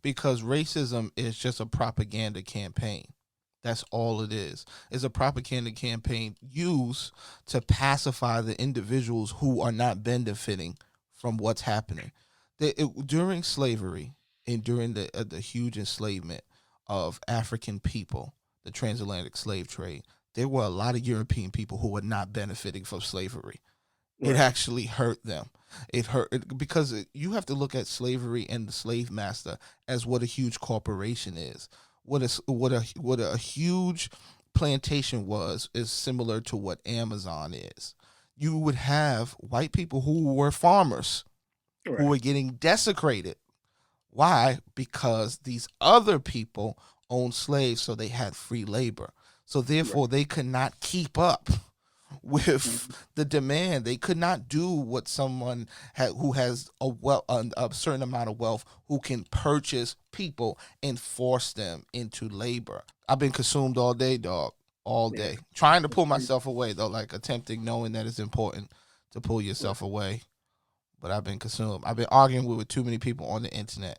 because racism is just a propaganda campaign. That's all it is. It's a propaganda campaign used to pacify the individuals who are not benefiting from what's happening. During slavery and during the huge enslavement of African people, the transatlantic slave trade, there were a lot of European people who were not benefiting from slavery. It Right. actually hurt them. It hurt because you have to look at slavery and the slave master as what a huge corporation is. What a huge plantation was is similar to what Amazon is. You would have white people who were farmers who Right. were getting desecrated. Why? Because these other people owned slaves, so they had free labor. So Right. therefore, they could not keep up with Mhm. the demand. They could not do what someone who has a certain amount of wealth, who can purchase people and force them into labor. I've been consumed all day, dog, all Yeah. day. Trying to That's pull crazy. myself away though, like attempting, knowing that it's important to pull Right. yourself away. But I've been consumed. I've been arguing with too many people on the internet.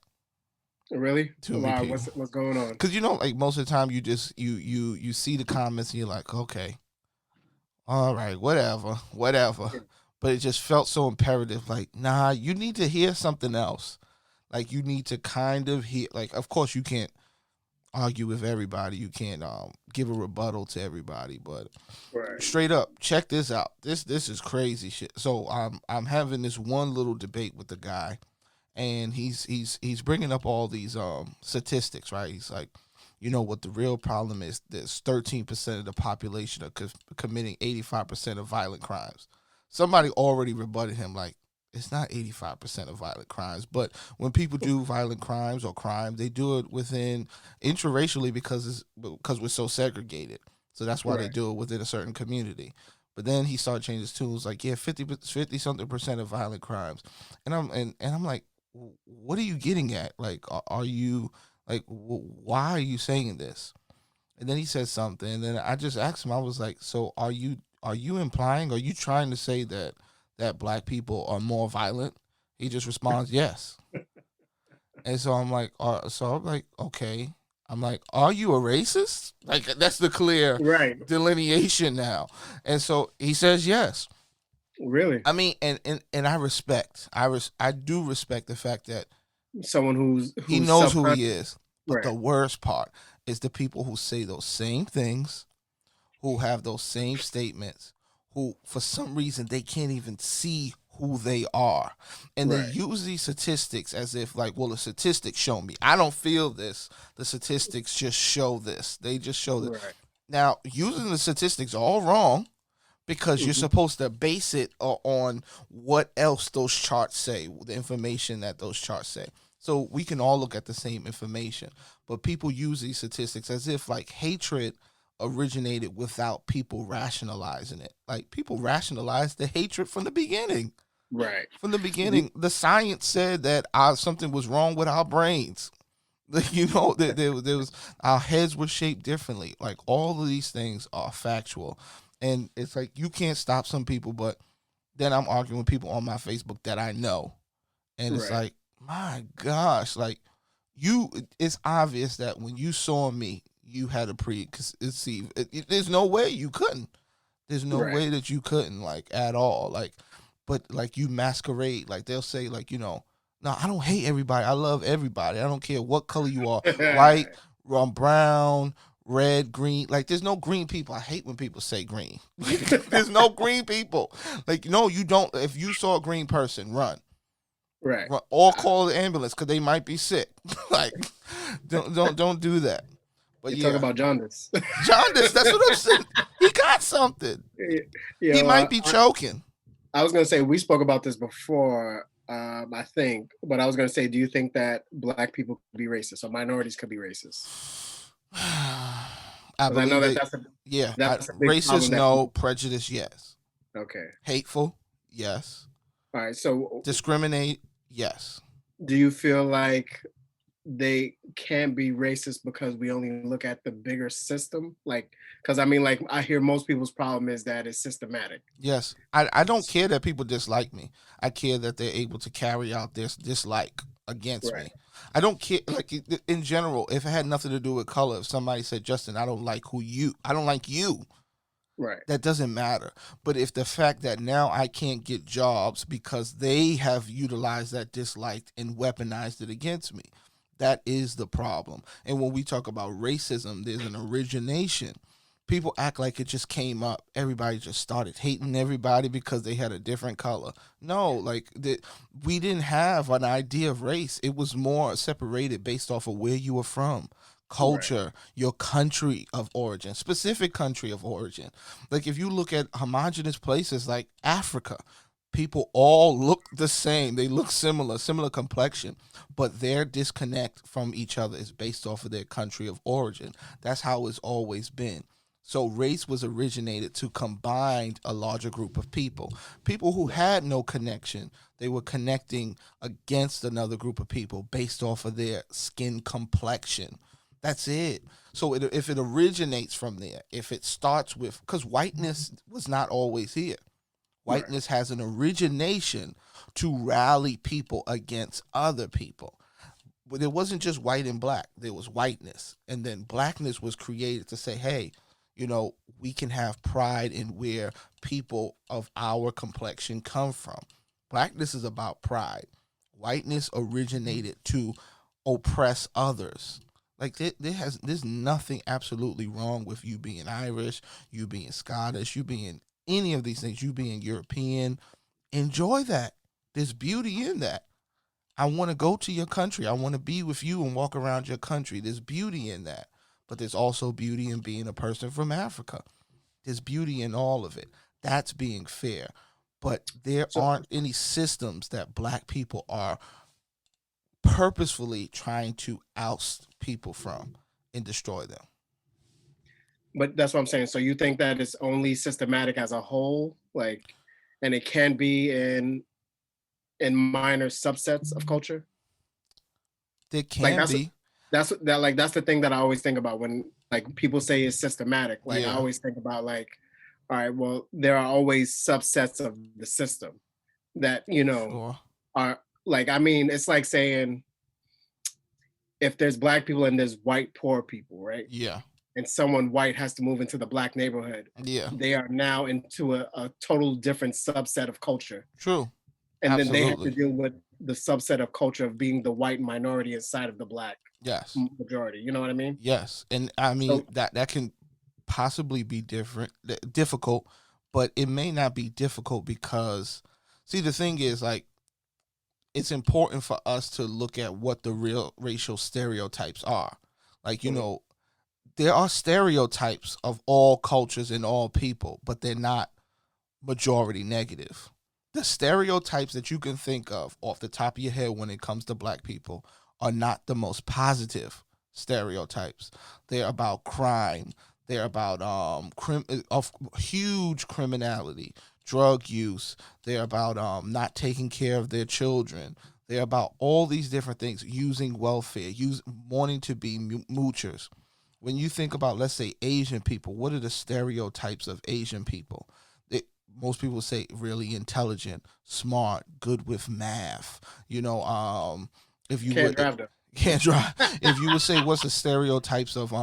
Really? Too many Wow. people. What's going on? Cause like most of the time you just you see the comments and you're like, okay, all right, whatever, whatever. Yeah. But it just felt so imperative. Like, nah, you need to hear something else. Like, you need to kind of hear. Like, of course, you can't argue with everybody. You can't give a rebuttal to everybody. But Right. straight up, check this out. This is crazy shit. So I'm having this one little debate with the guy, and he's bringing up all these statistics, right? He's like, what the real problem is? There's 13% of the population are committing 85% of violent crimes. Somebody already rebutted him, like, it's not 85% of violent crimes, but when people do violent crimes or crime, they do it within interracially because we're so segregated. So that's why they Right. do it within a certain community. But then he started changing his tunes, like, yeah, 50 something percent of violent crimes, and I'm like, what are you getting at? Like, are you like, why are you saying this? And then he said something, and then I just asked him. I was like, so are you implying? Are you trying to say that black people are more violent? He just responds, yes. And so I'm like, okay. I'm like, are you a racist? Like, that's the clear Right. delineation now. And so he says yes. Really? I mean, and I do respect the fact that Someone he who's knows who self-conscious. he is. But Right. the worst part is the people who say those same things, who have those same statements, who for some reason they can't even see who they are. And they Right. use these statistics as if, like, well, the statistics show me. I don't feel this. The statistics just show this. They just show that. Right. Now, using the statistics all wrong, because you're Hmm. supposed to base it on what else those charts say, the information that those charts say. So we can all look at the same information, but people use these statistics as if, like, hatred originated without people rationalizing it. Like, people rationalized the hatred from the beginning. Right. From the You- beginning, the science said that something was wrong with our brains. There was, our heads were shaped differently. Like, all of these things are factual, and it's like you can't stop some people. But then I'm arguing with people on my Facebook that I know, and it's Right. like, my gosh, like, it's obvious that when you saw me, you had a preconceived. There's no way you couldn't. There's no Right. way that you couldn't, like, at all. Like, but like, you masquerade. Like, they'll say, like, no, I don't hate everybody. I love everybody. I don't care what color you are, white, brown, red, green. Like, there's no green people. I hate when people say green. There's no green people. Like, no, you don't. If you saw a green person, run. Right. Run or call the ambulance because they might be sick. Like, don't do that. But You talk yeah, about jaundice. jaundice. That's what I'm saying. He got something. He Yo, might be choking. I was gonna say we spoke about this before, I think, but I was gonna say, do you think that black people could be racist or minorities could be racist? I Because I know believe that it. Yeah, that's a big racist, problem that no. people. Prejudice, yes. Okay. Hateful, yes. All right. So, Discriminate, yes. do you feel like they can't be racist because we only look at the bigger system? Like, because I mean, like, I hear most people's problem is that it's systematic. Yes, I don't care that people dislike me. I care that they're able to carry out this dislike against Right, me. I don't care, like in general, if it had nothing to do with color. If somebody said, Justin, I don't like you, right, that doesn't matter. But if the fact that now I can't get jobs because they have utilized that dislike and weaponized it against me, that is the problem. And when we talk about racism, there's an origination. People act like it just came up. Everybody just started hating everybody because they had a different color. No, we didn't have an idea of race. It was more separated based off of where you were from, right, culture, your country of origin, specific country of origin. Like if you look at homogenous places like Africa, people all look the same. They look similar, similar complexion, but their disconnect from each other is based off of their country of origin. That's how it's always been. So race was originated to combine a larger group of people. People who right. had no connection, they were connecting against another group of people based off of their skin complexion. That's it. So if it originates from there, if it starts with, because whiteness was not always here. Right. Whiteness has an origination to rally people against other people. But it wasn't just white and black. There was whiteness. And then blackness was created to say, hey, we can have pride in where people of our complexion come from. Blackness is about pride. Whiteness originated to oppress others. Like there's nothing absolutely wrong with you being Irish, you being Scottish, you being any of these things, you being European. Enjoy that. There's beauty in that. I want to go to your country. I want to be with you and walk around your country. There's beauty in that. But there's also beauty in being a person from Africa. There's beauty in all of it. That's being fair. But there So, aren't any systems that black people are purposefully trying to oust people from and destroy them. but that's what I'm saying. So you think that it's only systematic as a whole, like, and it can be in minor subsets of culture? There Like can be. that's the thing that I always think about when like people say it's systematic. Like I Yeah. always think about like, all right, well, there are always subsets of the system that, Sure. are like, I mean, it's like saying if there's black people and there's white poor people, right? Yeah. And someone white has to move into the black neighborhood, Yeah. they are now into a total different subset of culture. True. And then they have to Absolutely. deal with the subset of culture of being the white minority inside of the black Yes. majority. You know what I mean? Yes. And I mean So that can possibly be difficult, but it may not be difficult because see the thing is like it's important for us to look at what the real racial stereotypes are. Like, mhm, there are stereotypes of all cultures and all people, but they're not majority negative. The stereotypes that you can think of off the top of your head when it comes to black people are not the most positive stereotypes. They're about crime. They're about of huge criminality, drug use. They're about not taking care of their children. They're about all these different things, using welfare, wanting to be moochers. When you think about, let's say, Asian people, what are the stereotypes of Asian people? They, most people say really intelligent, smart, good with math. If you can't would drive them. can't drive. If you would say what's the stereotypes of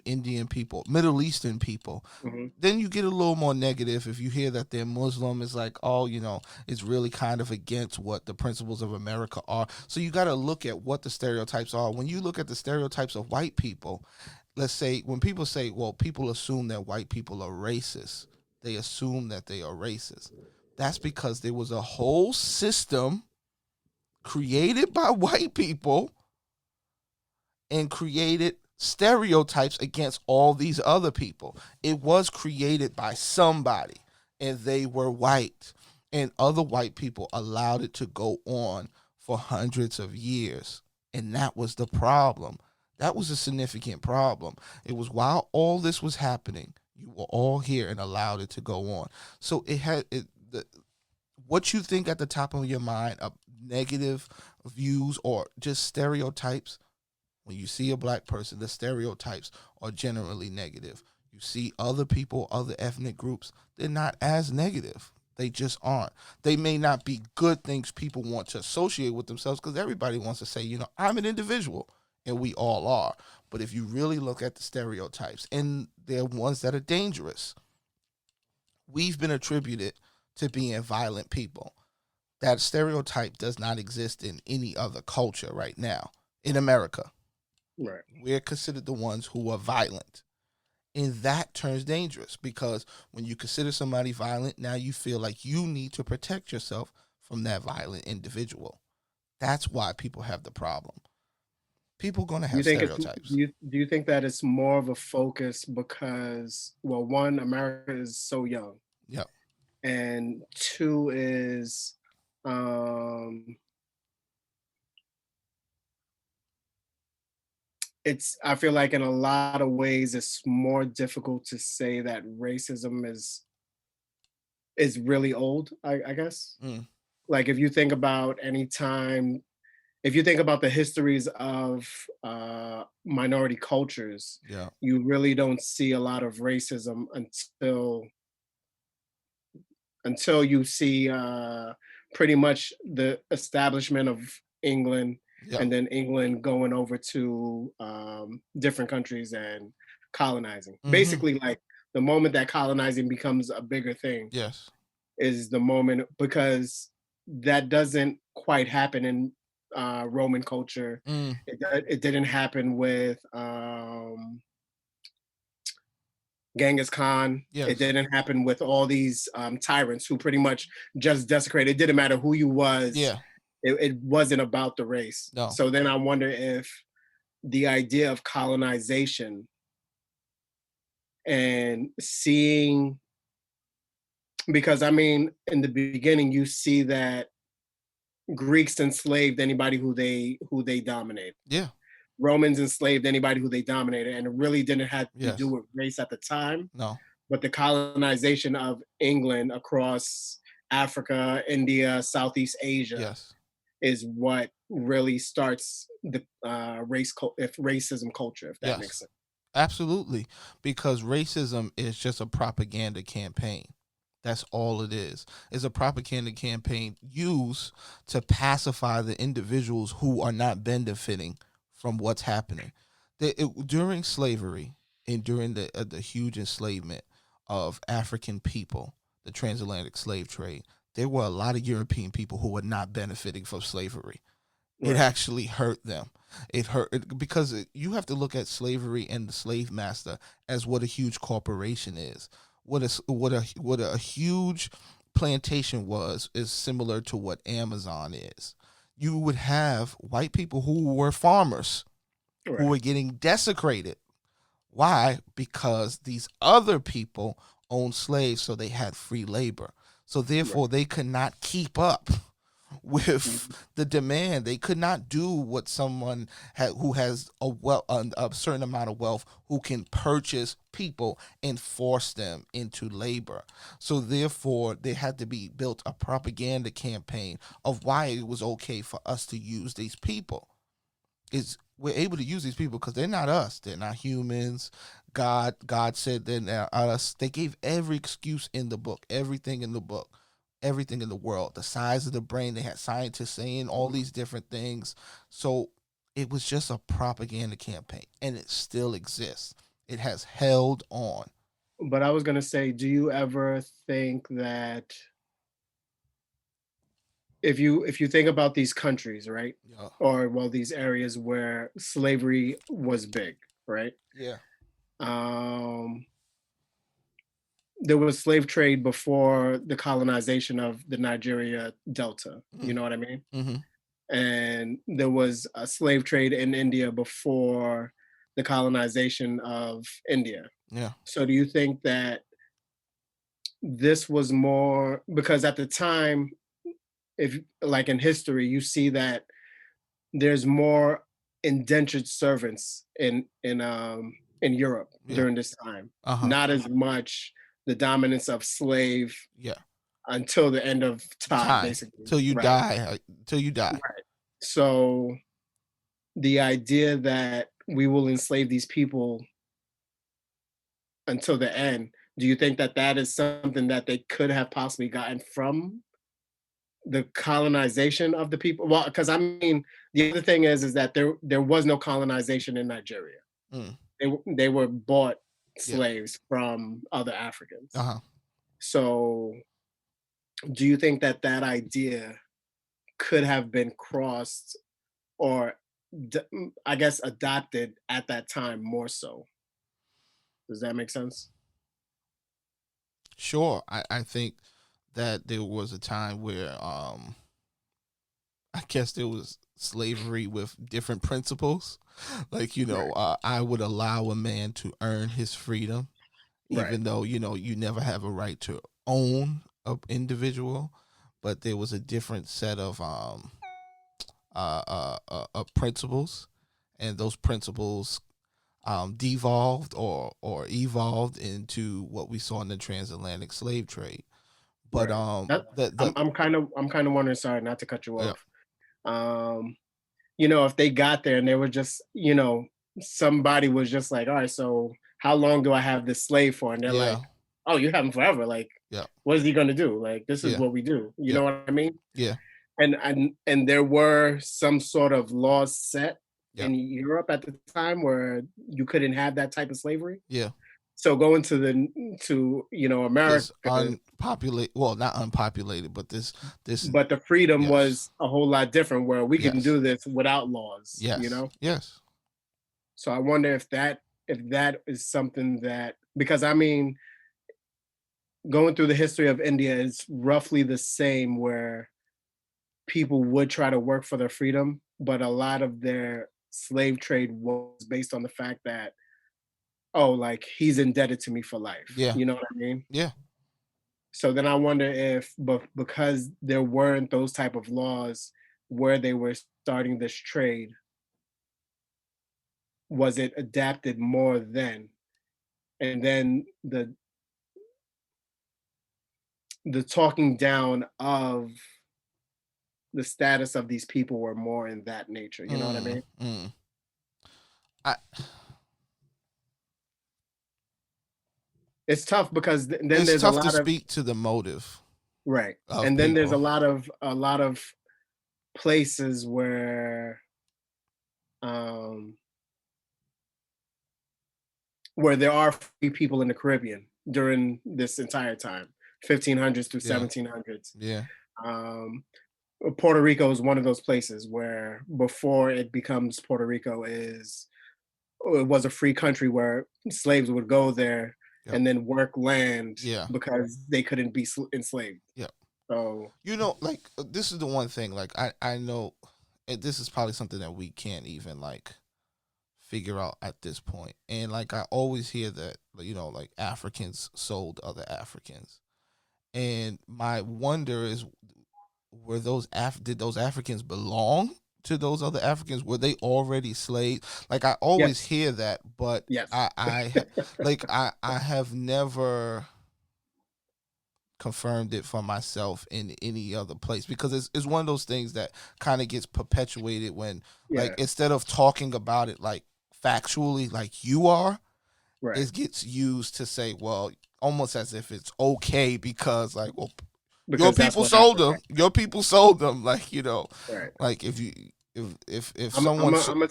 Indian people, Middle Eastern people, Mhm. then you get a little more negative. If you hear that they're Muslim, it's like, oh, it's really kind of against what the principles of America are. So you got to look at what the stereotypes are. When you look at the stereotypes of white people, let's say when people say, well, people assume that white people are racist, they assume that they are racist. That's because there was a whole system created by white people and created stereotypes against all these other people. It was created by somebody, and they were white. And other white people allowed it to go on for hundreds of years. And that was the problem. That was a significant problem. It was while all this was happening, you were all here and allowed it to go on. So what you think at the top of your mind of negative views or just stereotypes, When you see a black person, the stereotypes are generally negative. You see other people, other ethnic groups, they're not as negative. They just aren't. They may not be good things people want to associate with themselves, because everybody wants to say, I'm an individual, and we all are. But if you really look at the stereotypes, and they're ones that are dangerous, we've been attributed to being violent people. That stereotype does not exist in any other culture right now in America. Right. We're considered the ones who are violent. And that turns dangerous, because when you consider somebody violent, now you feel like you need to protect yourself from that violent individual. That's why people have the problem. People are going to You have think it's stereotypes. do you think that it's more of a focus because, well, one, America is so young, Yep. and two is um it's I feel like in a lot of ways it's more difficult to say that racism is really old, I guess. Mm, Like if you think about any time, if you think about the histories of minority cultures, yeah. you really don't see a lot of racism until you see pretty much the establishment of England, Yeah. and then England going over to different countries and colonizing. Mm-hmm. Basically, like the moment that colonizing becomes a bigger thing Yes. is the moment, because that doesn't quite happen in Roman culture. Mm, It didn't happen with Genghis Khan. It yes. didn't happen with all these tyrants who pretty much just desecrated. It didn't matter who you was. Yeah. It wasn't about the race. No. So then I wonder if the idea of colonization and seeing, because I mean, in the beginning, you see that Greeks enslaved anybody who they dominated. Yeah. Romans enslaved anybody who they dominated, and it really didn't have to do Yes. with race at the time. No. But the colonization of England across Africa, India, Southeast Asia Yes. is what really starts the if racism culture, if that makes Yes. sense. Absolutely. Because racism is just a propaganda campaign. That's all it is. It's a propaganda campaign used to pacify the individuals who are not benefiting from what's happening. During slavery and during the huge enslavement of African people, the transatlantic slave trade, there were a lot of European people who were not benefiting from slavery. It Right, actually hurt them. It hurt because you have to look at slavery and the slave master as what a huge corporation is. What a huge plantation was is similar to what Amazon is. You would have white people who were farmers who right, were getting desecrated. Why? Because these other people owned slaves, so they had free labor. So right. therefore, they could not keep up with Mhm. the demand. They could not do what someone who has a certain amount of wealth, who can purchase people and force them into labor. So therefore, there had to be built a propaganda campaign of why it was okay for us to use these people. Is we're able to use these people because they're not us. They're not humans. God said they're not us. They gave every excuse in the book, everything in the book, everything in the world. The size of the brain. They had scientists saying all these different things. So it was just a propaganda campaign, and it still exists. It has held on. But I was gonna say, do you ever think that if you think about these countries, right, Yeah. or well, these areas where slavery was big, right? Yeah. Um, there was slave trade before the colonization of the Nigeria Delta. You know what I mean? Mm-hmm. And there was a slave trade in India before the colonization of India. Yeah. So do you think that this was more because at the time, if like in history, you see that there's more indentured servants in Europe Yeah. during this time. Uh huh. Not as much the dominance of slave Yeah. until the end of time, Time basically. till you Right. die. Till you die. Right. So the idea that we will enslave these people until the end, do you think that that is something that they could have possibly gotten from the colonization of the people? Well, because I mean, the other thing is that there was no colonization in Nigeria. Mm, They were bought yeah. slaves from other Africans. Uh-huh. So, do you think that that idea could have been crossed or I guess adopted at that time more so? Does that make sense? Sure. I think that there was a time where I guess there was slavery with different principles. Like, Right. I would allow a man to earn his freedom, Right. even though, you never have a right to own an individual. But there was a different set of principles, and those principles devolved or evolved into what we saw in the transatlantic slave trade. But Right. That I'm kind of wondering. Sorry, not to cut you yeah, off. Um, if they got there and they were just, somebody was just like, all right, so how long do I have this slave for? And they're yeah, like, oh, you have him forever. Like, yeah, what is he going to do? Like, this is yeah, what we do. You yeah, know what I mean? yeah, And there were some sort of laws set yeah, in Europe at the time where you couldn't have that type of slavery. yeah. So going to America, This unpopulated, well, not unpopulated, but this but the freedom yes, was a whole lot different where we can yes, do this without laws, yes, yes. So I wonder if that is something that, because I mean, going through the history of India is roughly the same where people would try to work for their freedom, but a lot of their slave trade was based on the fact that, oh, like he's indebted to me for life. Yeah, You know what I mean? yeah. So then I wonder if, but because there weren't those type of laws where they were starting this trade, was it adapted more then? And then the talking down of the status of these people were more in that nature. You know what I Mm, mean? mm. I, It's tough because then it's there's a tough to lot of, speak to the motive right, of and then there's people. a lot of places um where there are free people in the Caribbean during this entire time, 1500s through Yeah, 1700s. yeah, Um, Puerto Rico is one of those places where before it becomes Puerto Rico is it was a free country where slaves would go there yep, and then work land yeah, because they couldn't be enslaved. yeah. So Like this is the one thing. Like I know, and this is probably something that we can't even like figure out at this point. And like I always hear that like Africans sold other Africans, and my wonder is, did those Africans belong to those other Africans? Were they already slaves? Like I always yes, hear that, but yes, like I have never confirmed it for myself in any other place, because it's one of those things that kind of gets perpetuated when, like, yeah, instead of talking about it like factually like you are, right. it gets used to say, well, almost as if it's okay because, like, well, your Because that's people what sold happened, them, your people sold them, like, right. like if you if I'm I'm someone a, I'm a,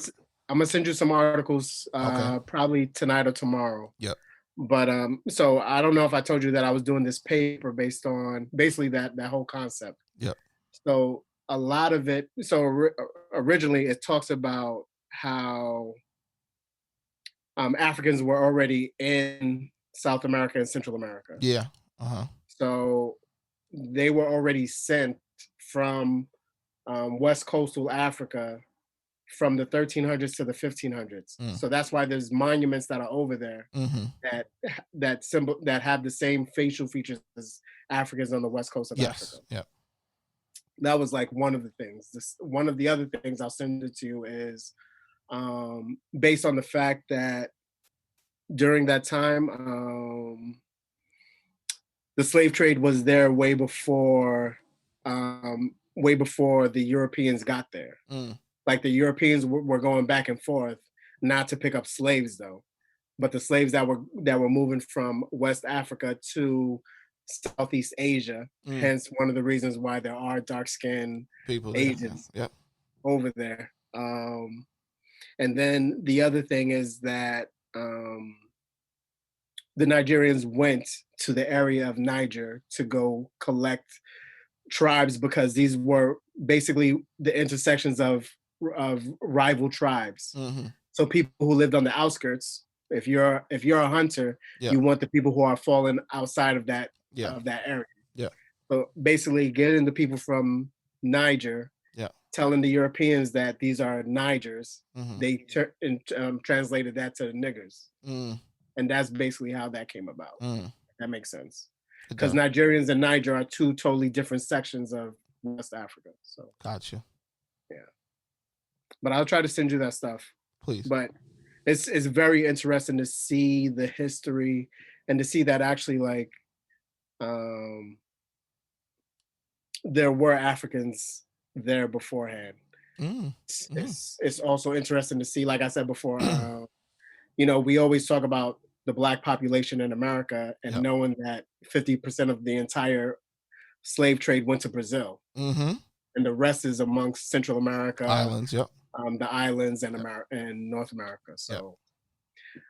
I'm gonna send you some articles okay, probably tonight or tomorrow. yep, But so I don't know if I told you that I was doing this paper based on basically that whole concept. yep, So a lot of it. So originally, it talks about how Africans were already in South America and Central America. yeah, uh-huh, So they were already sent from West Coastal Africa from the 1300s to the 1500s. mm, So that's why there's monuments that are over there mm-hmm, that have the same facial features as Africans on the west coast of Africa. yes, yep, That was like one of the things. One of the other things I'll send it to you is based on the fact that during that time, the slave trade was there way before the Europeans got there. mm, like the Europeans were going back and forth, not to pick up slaves though, but the slaves that were moving from West Africa to Southeast Asia. Mm. Hence, one of the reasons why there are dark skinned People there. Asians Yep. over there. And then the other thing is that the Nigerians went to the area of Niger to go collect tribes because these were basically the intersections of rival tribes. Mm-hmm. So people who lived on the outskirts, if you're a hunter, Yeah. you want the people who are falling outside of that Yeah. area. Yeah. So basically, getting the people from Niger, Yeah. telling the Europeans that these are Nigers, Mm-hmm. they translated that to the niggers, Mm. and that's basically how that came about. Mm. That makes sense It because does. Nigerians and Niger are two totally different sections of West Africa. So Gotcha. yeah, but I'll try to send you that stuff. Please. But it's very interesting to see the history and to see that actually like um there were Africans there beforehand. Mm. Mm. It's also interesting to see, like I said before, we always talk about the black population in America and Yep. knowing that 50% of the entire slave trade went to Brazil Mm-hmm. and the rest is amongst Central America, Islands. Yep. the islands Yep. and North America. Yep. So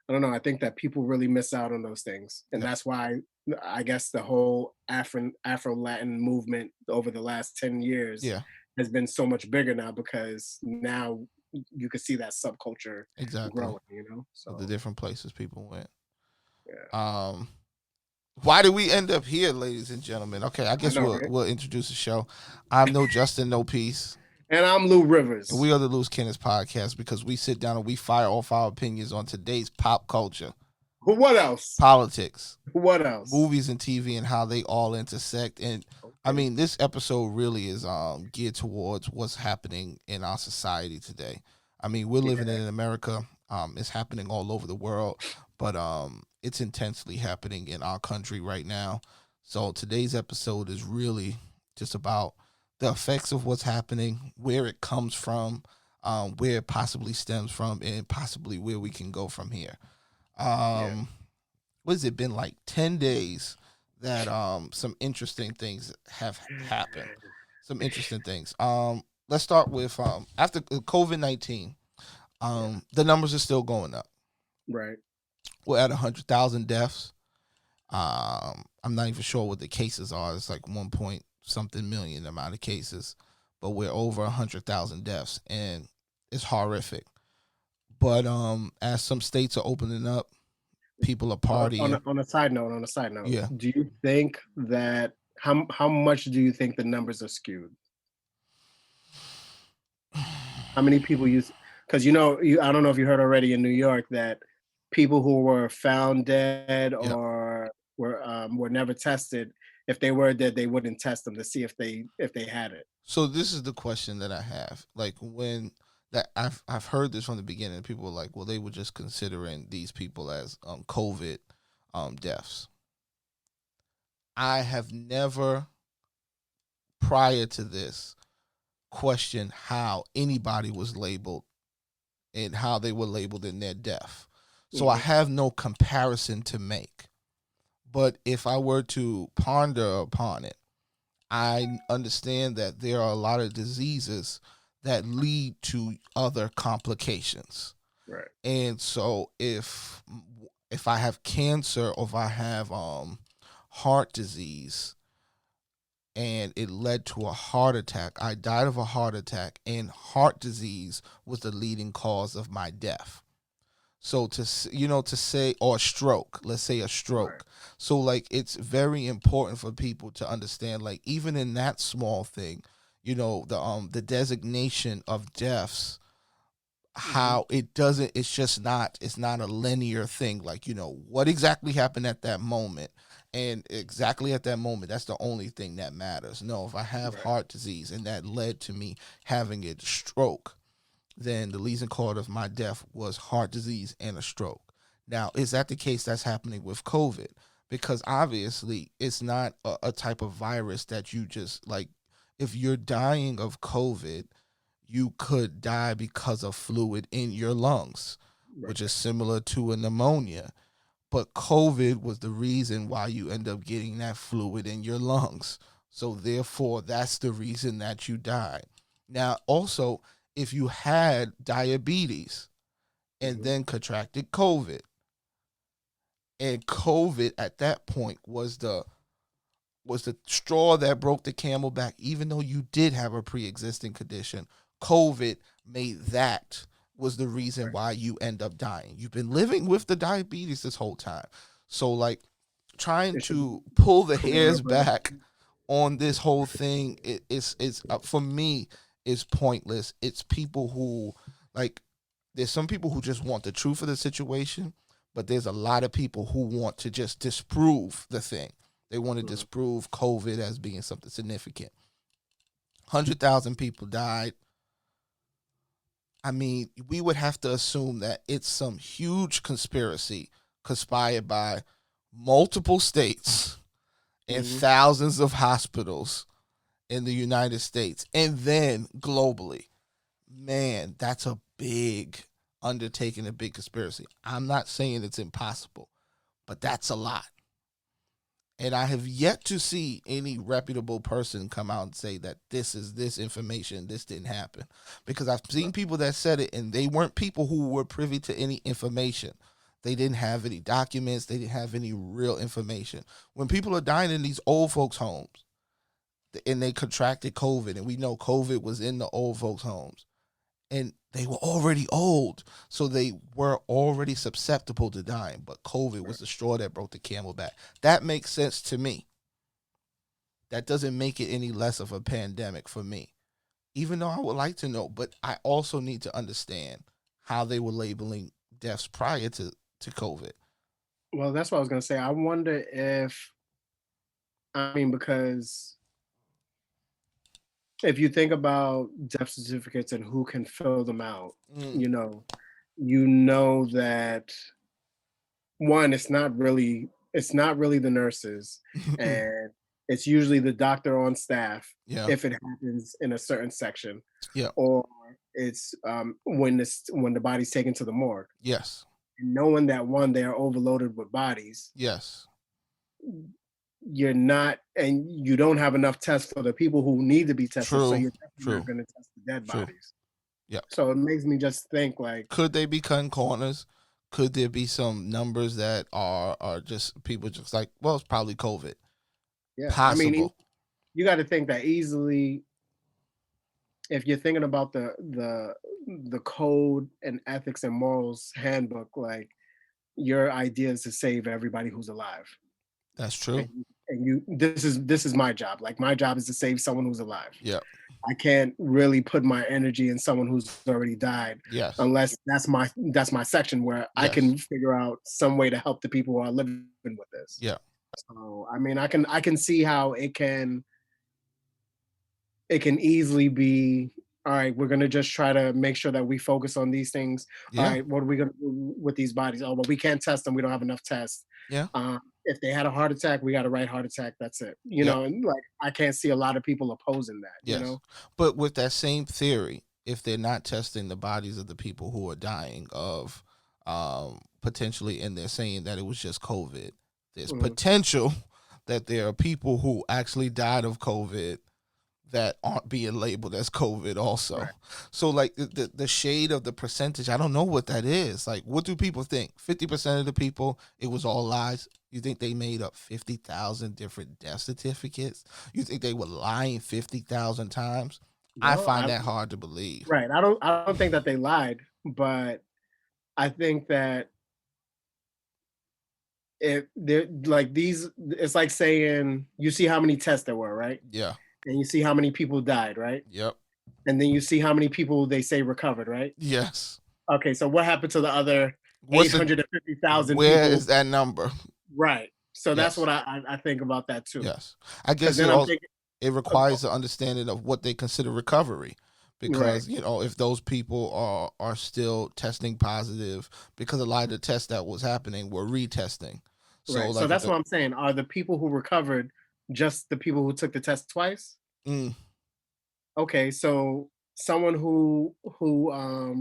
I don't know. I think that people really miss out on those things, and Yep. that's why I guess the whole Afro Latin movement over the last 10 years Yeah. has been so much bigger now because now you can see that subculture Exactly. growing. Of the So different places people went. yeah, Why did we end up here, ladies and gentlemen? Okay, I I guess know, we'll right? we'll introduce the show. I'm no Justin, no peace. And I'm Lou And Rivers. we are the Loose Cannons Podcast because we sit down and we fire off our opinions on today's pop culture, But what else? politics, What else? movies and TV, and how they all intersect. And I Okay. mean, this episode really is geared towards what's happening in our society today. I mean, we're living in America. It's happening all over the world, but it's intensely happening in our country right now. So today's episode is really just about the effects of what's happening, where it comes from, where it possibly stems from, and possibly where we can go from here. Yeah. What has it been like 10 days that some interesting things have happened. Some interesting things. Let's start with after COVID-19, the numbers are still going up. Right. We're at 100,000 deaths. I'm not even sure what the cases are. It's like 1 point something million amount of cases, but we're over 100,000 deaths, and it's horrific. But as some states are opening up, people are partying. On a side note, Yeah. do you think that how much do you think the numbers are skewed? How many people use? Because I don't know if you heard already in New York that people who were found dead Yeah. or were never tested, if they were dead, they wouldn't test them to see if they had it. So this is the question that I have. Like when that I've heard this from the beginning. People were like, well, they were just considering these people as COVID deaths. I have never prior to this questioned how anybody was labeled and how they were labeled in their death. So I have no comparison to make. But if I were to ponder upon it, I understand that there are a lot of diseases that lead to other complications. Right. And so if I have cancer or if I have heart disease and it led to a heart attack, I died of a heart attack, and heart disease was the leading cause of my death. So to say, or a stroke, let's say a stroke. Right. So like it's very important for people to understand, like even in that small thing, the designation of deaths, how it doesn't, it's not a linear thing. Like, what exactly happened at that moment, and exactly at that moment, that's the only thing that matters. No, if I have heart disease and that led to me having a stroke, then the leading cause of my death was heart disease and a stroke. Now, is that the case that's happening with COVID? Because obviously it's not a type of virus that you just like, if you're dying of COVID, you could die because of fluid in your lungs, which is Right. similar to a pneumonia. But COVID was the reason why you end up getting that fluid in your lungs. So therefore, that's the reason that you died. Now, also, if you had diabetes and Mhm. then contracted COVID, and COVID at that point was the straw that broke the camel back, even though you did have a pre-existing condition. COVID made that was the reason Right. why you end up dying. You've been living with the diabetes this whole time. So like trying It should be to pull the hairs coronavirus. back on this whole thing, it's for me, is pointless. It's people who like, there's some people who just want the truth of the situation, but there's a lot of people who want to just disprove the thing. They want to Mhm. disprove COVID as being something significant. 100,000 people died. I mean, we would have to assume that it's some huge conspiracy conspired by multiple states and Mhm. thousands of hospitals in the United States and then globally. Man, that's a big undertaking, a big conspiracy. I'm not saying it's impossible, but that's a lot. And I have yet to see any reputable person come out and say that this is this information, this didn't happen. Because I've seen people that said it and they weren't people who were privy to any information. They didn't have any documents, they didn't have any real information. When people are dying in these old folks' homes and they contracted COVID, and we know COVID was in the old folks' homes, and they were already old, so they were already susceptible to dying. But COVID was Right. the straw that broke the camel back. That makes sense to me. That doesn't make it any less of a pandemic for me, even though I would like to know. But I also need to understand how they were labeling deaths prior to COVID. Well, that's what I was gonna say. I wonder if, I mean, because if you think about death certificates and who can fill them out, Mm. you know, you know that one, it's not really the nurses, and it's usually the doctor on staff Yeah. if it happens in a certain section, Yeah. or it's when the body's taken to the morgue. Yes. And knowing that one, they are overloaded with bodies, Yes. you're not, and you don't have enough tests for the people who need to be tested, so True. you're definitely not True. going to test the dead True. bodies. Yeah. So it makes me just think like, Could they be cutting corners? Could there be some numbers that are just people just like, well, it's probably COVID? yeah, I mean, Possible. you got to think that easily, if you're thinking about the code and ethics and morals handbook, like, your idea is to save everybody who's alive, That's and true. this is my job. Like, my job is to save someone who's alive. Yeah. I can't really put my energy in someone who's already died, Yes. unless that's my section where I Yes. can figure out some way to help the people who are living with this. Yeah. So I mean, I can see how it can easily be, all right, we're gonna just try to make sure that we focus on these things. All Yeah. right, what are we gonna do with these bodies? Oh, well, we can't test them. We don't have enough tests. Yeah. If they had a heart attack, we got a right heart attack. That's it. Yeah. And like, I can't see a lot of people opposing that. Yes. But with that same theory, if they're not testing the bodies of the people who are dying of potentially, and they're saying that it was just COVID, there's Mhm. potential that there are people who actually died of COVID that aren't being labeled as COVID also. Right. So like the shade of the percentage, I don't know what that is. Like, what do people think? 50% of the people, it was all lies. You think they made up 50,000 different death certificates? You think they were lying 50,000 times? I No, find that hard to believe. right. I don't think that they lied, but I think that if they're like these, it's like saying you see how many tests there were, right? Yeah. And you see how many people died, right? Yep. And then you see how many people they say recovered, right? Yes. Okay, so what happened to the other What's it? 850,000 Where people? is that number? Right. So that's Yes. what I think about that too. Yes. I Because guess then I'm thinking, it of- requires the understanding of what they consider recovery, right, because if those people are still testing positive, because a lot of the tests that was happening were retesting. So right. So like if that's the, what I'm saying. Are the people who recovered just the people who took the test twice? mm, Okay, so someone who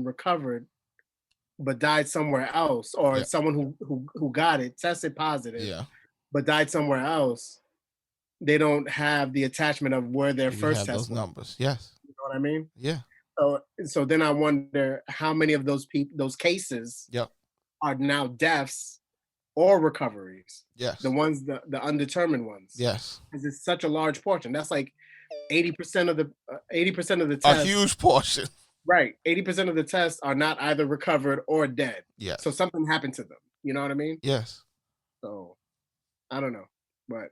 recovered but died somewhere else, or Yeah. someone who got it, tested positive, Yeah. but died somewhere else, they don't have the attachment of where their Do we first have test those was. numbers? Yes. You know what I mean? Yeah. So then I wonder how many of those people, those cases, Yep. are now deaths or recoveries. The Yes. ones, the undetermined ones, Yes. because it's such a large portion. That's like 80% of the 80% of the A tests. huge portion. Right, 80% of the tests are not either recovered or dead. So Yes. something happened to them. You know what I mean? Yes. So I don't know, but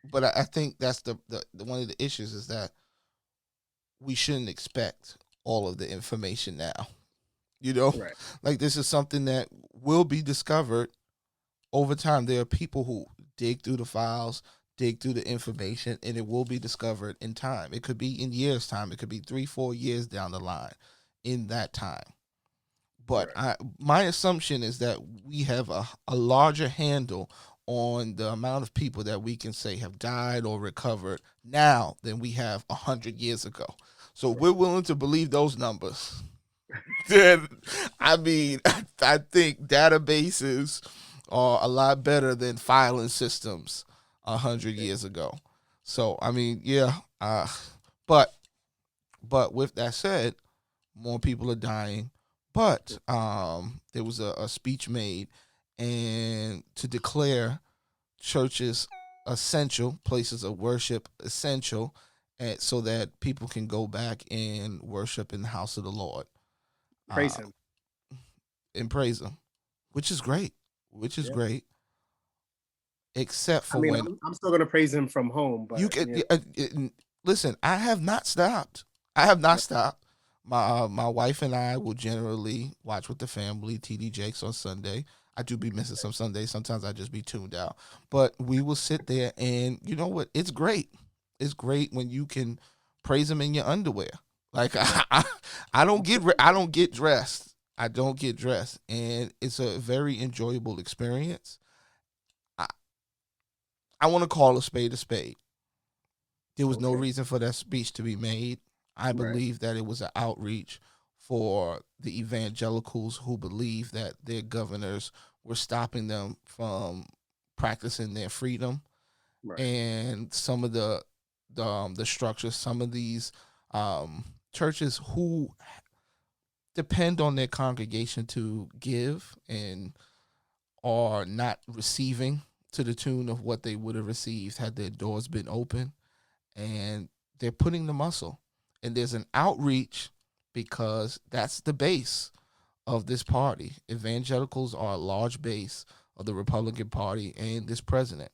But I think that's the one of the issues is that we shouldn't expect all of the information now. You know, right, like this is something that will be discovered over time. There are people who dig through the files, dig through the information, and it will be discovered in time. It could be in years' time. It could be 3-4 years down the line in that time. But right, my assumption is that we have a larger handle on the amount of people that we can say have died or recovered now than we have 100 years ago. So we're right, willing to believe those numbers. Then, I mean, I think databases are a lot better than filing systems 100 years ago. So I mean, yeah, but but with that said, more people are dying. But there was a speech made, and to declare churches essential, places of worship essential, and so that people can go back and worship in the house of the Lord, uh, praise him. and praise Him, which is great, which is Yeah. great, except I for mean, when I'm still gonna praise him from home, you but can. Listen, I have not stopped. I have not yeah, stopped. My wife and I will generally watch with the family TD Jakes on Sunday. I do be missing some Sundays. Sometimes I just be tuned out. But we will sit there, and you know what? It's great. It's great when you can praise Him in your underwear. Like right, I don't I don't get dressed. I don't get dressed, and it's a very enjoyable experience. I, I want to call a spade a spade. There was no okay, reason for that speech to be made. I right, believe that it was an outreach for the evangelicals who believe that their governors were stopping them from practicing their freedom, right, and some of the structures, some of these churches who depend on their congregation to give and are not receiving to the tune of what they would have received had their doors been open, and they're putting the muscle. And there's an outreach because that's the base of this party. Evangelicals are a large base of the Republican Party and this president.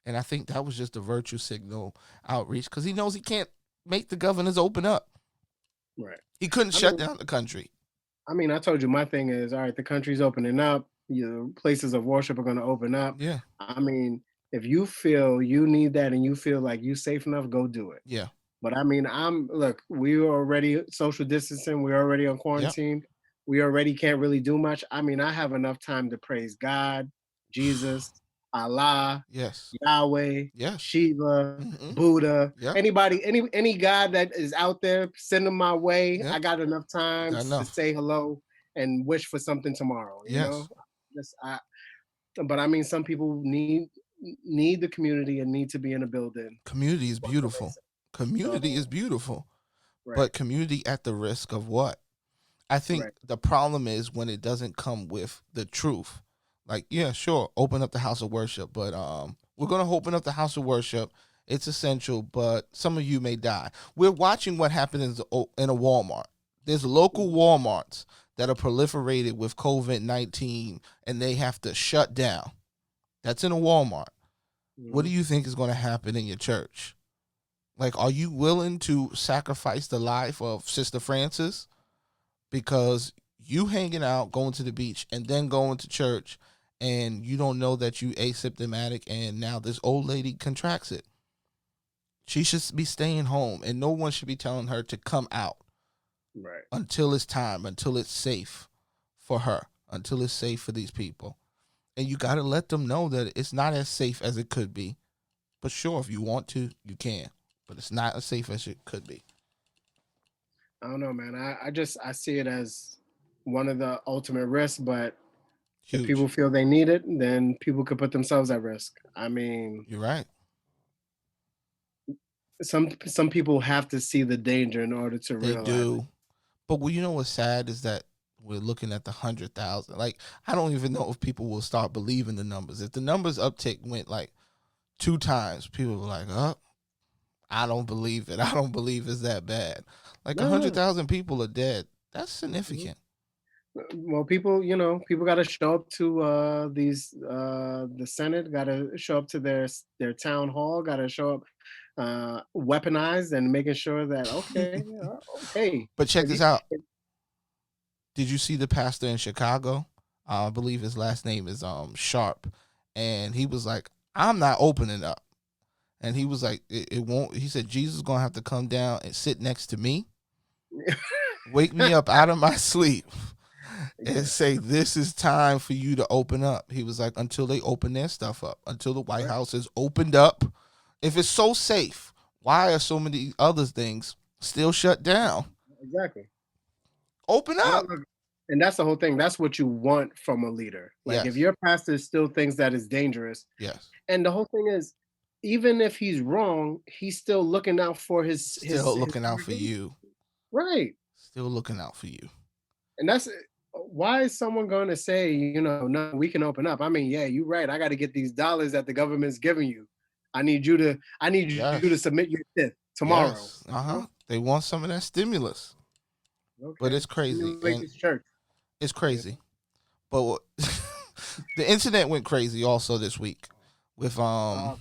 And I think that was just a virtue signal outreach because he knows he can't make the governors open up. right. He couldn't I shut mean, down the country. I told you my thing is, all right, the country's opening up. Your places of worship are going to open up. Yeah, I mean, if you feel you need that and you feel like you safe enough, go do it. yeah, But I mean, look, we were already social distancing. We're already on yep, quarantine. We already can't really do much. I mean, I have enough time to praise God, Jesus, Allah, yes, Yahweh, yes, Shiva, mm-hmm. Buddha, Yep, anybody, any God that is out there, send them my way. I yep, got enough time got to enough. say hello and wish for something tomorrow. You know, Yes, just but I mean, some people need the community and need to be in a building community is for beautiful. praise. Community is So beautiful, right, but community at the risk of what? I think right, the problem is when it doesn't come with the truth. Like, yeah, sure, open up the house of worship, but we're gonna open up the house of worship. It's essential, but some of you may die. We're watching what happened in a Walmart. There's local Walmarts that are proliferated with COVID-19, and they have to shut down. That's in a Walmart. What do mhm, you think is going to happen in your church? Like, are you willing to sacrifice the life of Sister Francis because you hanging out, going to the beach, and then going to church, and you don't know that you asymptomatic, and now this old lady contracts it? She should be staying home, and no one should be telling her to come out right. until it's time, until it's safe for her, until it's safe for these people. And you got to let them know that it's not as safe as it could be. But sure, if you want to, you can. But it's not as safe as it could be. I don't know, man. I see it as one of the ultimate risks, but if Huge. people feel they need it, then people could put themselves at risk. I mean, You're right. some people have to see the danger in order to They realize it. do. But you know what's sad is that we're looking at the 100,000. Like, I don't even know if people will start believing the numbers. If the numbers uptick went like 2 times, people were like, "Oh, I don't believe it. I don't believe it's that bad." Like a No, hundred no. thousand people are dead. That's Mhm. significant. Well, people, people got to show up to these the Senate, got to show up to their town hall, got to show up weaponized and making sure that okay, hey, But check if you, this out. Did you see the pastor in Chicago? I believe his last name is Sharp, and he was like, "I'm not opening up." And he was like, it won't. He said, "Jesus is gonna have to come down and sit next to me, wake me up out of my sleep, and yeah, say, 'This is time for you to open up.'" He was like, "Until they open their stuff up, until the White right, House is opened up. If it's so safe, why are so many other things still shut down? exactly. Open I up." don't know. And that's the whole thing. That's what you want from a leader. Like if Yes, your pastor still thinks that is dangerous, yes. and the whole thing is, even if he's wrong, he's still looking out for Still his looking out for congregation. you. Right. Still looking out for you. And that's why is someone going to say, no, we can open up? I mean, yeah, you're right. I got to get these dollars that the government's giving you. I need you to Yes, submit your fifth tomorrow. yes. They want some of that stimulus, but Okay. it's crazy, Stimulate and this church. it's Yeah. crazy. But the internet went crazy also this week with Uh,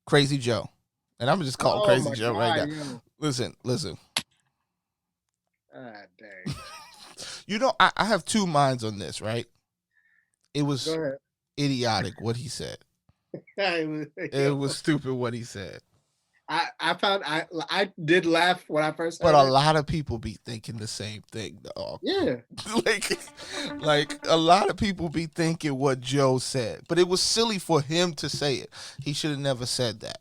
Crazy Joe, and I'm gonna just call him oh Crazy my Joe right God, now. yo. Listen. Ah, dang. I have two minds on this. Right? It Go was ahead. idiotic what he said. It was Yo, stupid what he said. I found I did laugh when I first But heard a it. lot of people be thinking the same thing, dog. Yeah. like, like a lot of people be thinking what Joe said, but it was silly for him to say it. He should have never said that.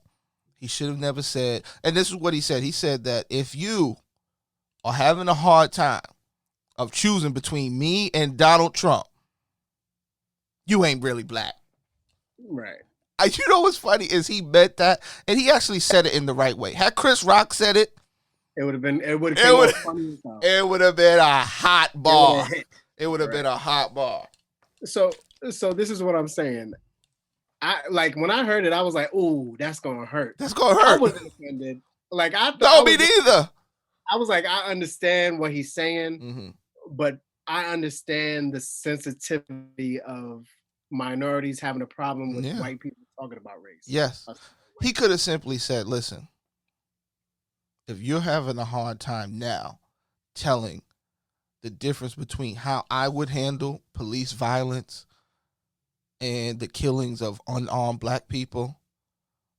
He should have never said. And this is what he said. He said that if you are having a hard time of choosing between me and Donald Trump, you ain't really black. Right. You know what's funny is he meant that, and he actually said it in the right way. Had Chris Rock said it, It would have it came would off funny as hell. it would have been a hot It would bar. have hit. It would have been Right. a hot bar. So so this is what I'm saying. I like when I heard it, I was like, "Ooh, that's gonna hurt." That's gonna I hurt. wasn't offended. Like I thought No, me neither. I was like, I understand what he's saying, Mm-hmm. but I understand the sensitivity of minorities having a problem with Yeah. white people talking about race. Yes. Us He white could people. have simply said, "Listen, if you're having a hard time now telling the difference between how I would handle police violence and the killings of unarmed black people,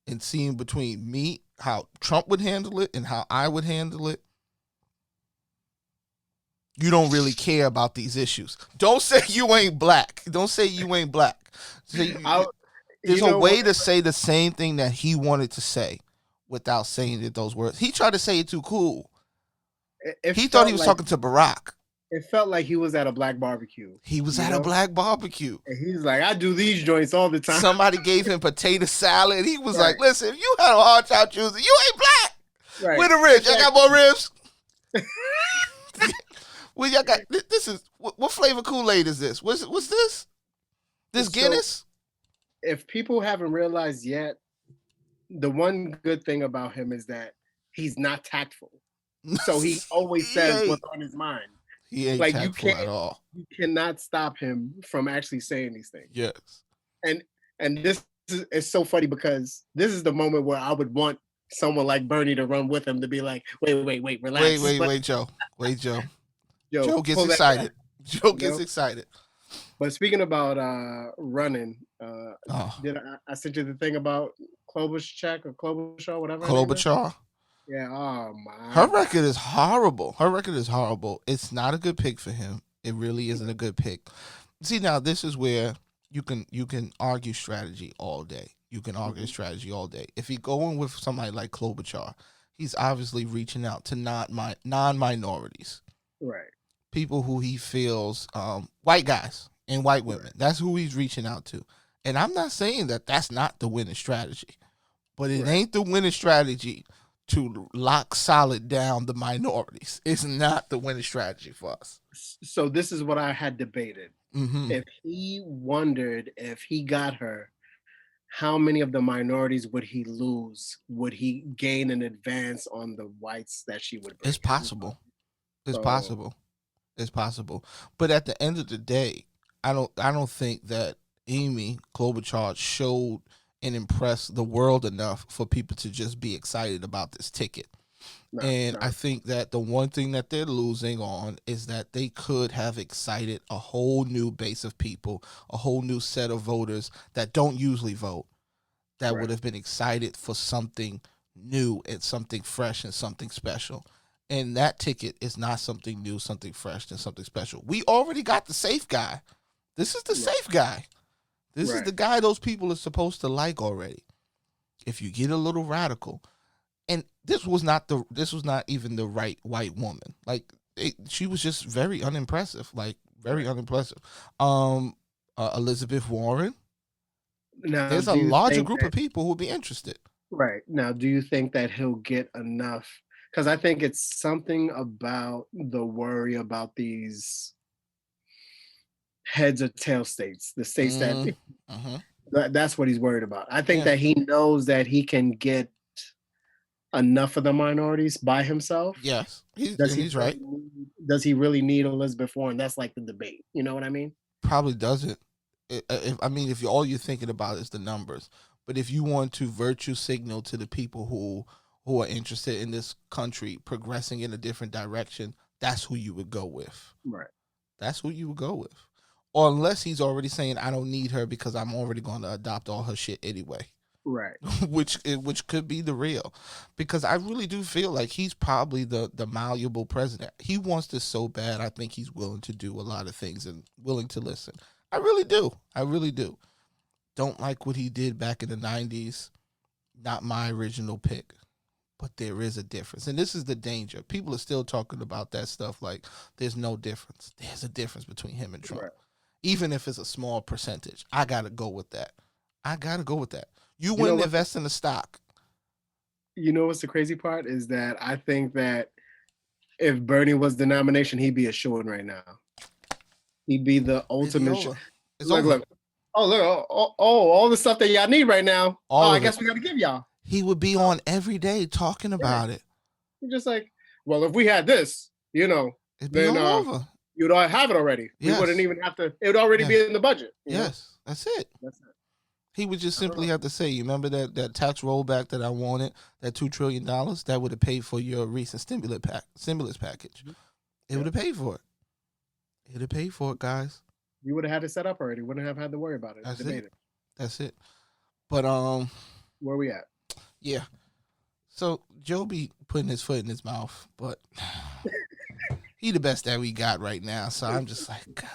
and seeing between me, how Trump would handle it and how I would handle it, you don't really care about these issues. Don't say you ain't black. Don't say you ain't black. I, There's you a know what? way to say the same thing that he wanted to say without saying it those words. He tried to say it too cool. It He thought he felt was like talking to Barack. he was at a black barbecue. He was You at a know, black barbecue. and he's like, I do these joints all the time. Somebody gave him potato salad. He was Right, like, "Listen, if you had a hard time choosing, you ain't black. right. Where the ribs? It's I like got more ribs. Well, y'all got this is what flavor Kool-Aid is this? What's this? This so Guinness?" if people haven't realized yet, the one good thing about him is that he's not tactful. So he always he says ain't what's on his mind. he ain't Like tactful at all. you cannot stop him from actually saying these things. Yes. And this is so funny because this is the moment where I would want someone like Bernie to run with him to be like, wait, relax. Wait, Joe. Wait, Joe. Yo, Joe gets pull that back, excited. Joe you gets know? excited. But speaking about running, Oh, did I sent you the thing about Klobuchar or Klobuchar, whatever her name is? Klobuchar. Yeah, oh my Her God. record is horrible. Her record is horrible. It's not a good pick for him. It really isn't a good pick. See, now this is where you can argue strategy all day. You can argue Mhm. strategy all day. If you're going with somebody like Klobuchar, he's obviously reaching out to non-minorities, Right. people who he feels, white guys and white women. Right. That's who he's reaching out to. And I'm not saying that that's not the winning strategy, but it Right. ain't the winning strategy to lock solid down the minorities. It's not the winning strategy for us. So this is what I had debated. Mm-hmm. If he wondered if he got her, how many of the minorities would he lose? Would he gain an advance on the whites that she would bring It's in? possible. It's So possible. It's possible. But at the end of the day, I don't think that Amy Klobuchar showed and impressed the world enough for people to just be excited about this ticket. no, And no, I think that the one thing that they're losing on is that they could have excited a whole new base of people, a whole new set of voters that don't usually vote, that would right, have been excited for something new and something fresh and something special. And that ticket is not something new, something fresh, and something special. We already got the safe guy. This is the right, safe guy. This is right, the guy those people are supposed to like already. If you get a little radical, and this was not even the right white woman. Like she was just very unimpressive. Like very right. unimpressive. Elizabeth Warren. Now, There's a do you larger think group that of people who would be interested. right now? Do you think that he'll get enough? Because I think it's something about the worry about these heads or tail states, the states that Mm-hmm. that's what he's worried about. I think Yeah. that he knows that he can get enough of the minorities by himself. Yes. Does he He's right. really does he really need Elizabeth Warren? That's like the debate. You know what I mean? Probably doesn't. If all you're thinking about is the numbers, but if you want to virtue signal to the people who are interested in this country progressing in a different direction, that's who you would go with. Right. That's who you would go with. Or unless he's already saying, I don't need her because I'm already going to adopt all her shit anyway. Right. which could be the real, because I really do feel like he's probably the malleable president. He wants this so bad. I think he's willing to do a lot of things and willing to listen. I really do. I really do. Don't like what he did back in the 90s. Not my original pick, but there is a difference, and this is the danger. People are still talking about that stuff like there's no difference. There's a difference between him and Trump. Right. Even if it's a small percentage, I gotta go with that. You You know wouldn't what? invest in the stock. You know what's the crazy part is that I think that if Bernie was the nomination, he'd be a shoo-in right now. He'd be the ultimate. It's Look, over. look. Oh, look. All the stuff that y'all need right now. All I of it. guess we got to give y'all. He would be on every day talking about it. You're just like, well, if we had this, It'd be then all over. you'd have it already. Yes. We wouldn't even have to. It would already be in the budget. Yes, that's it. That's it. He would just simply have to say, you remember that tax rollback that I wanted, that $2 trillion, that would have paid for your recent stimulus package. It would have paid for it. It would have paid for it, guys. You would have had it set up already. Wouldn't have had to worry about it. That's it. But where we at? Yeah. So Joe be putting his foot in his mouth, but he the best that we got right now. So I'm just like, God,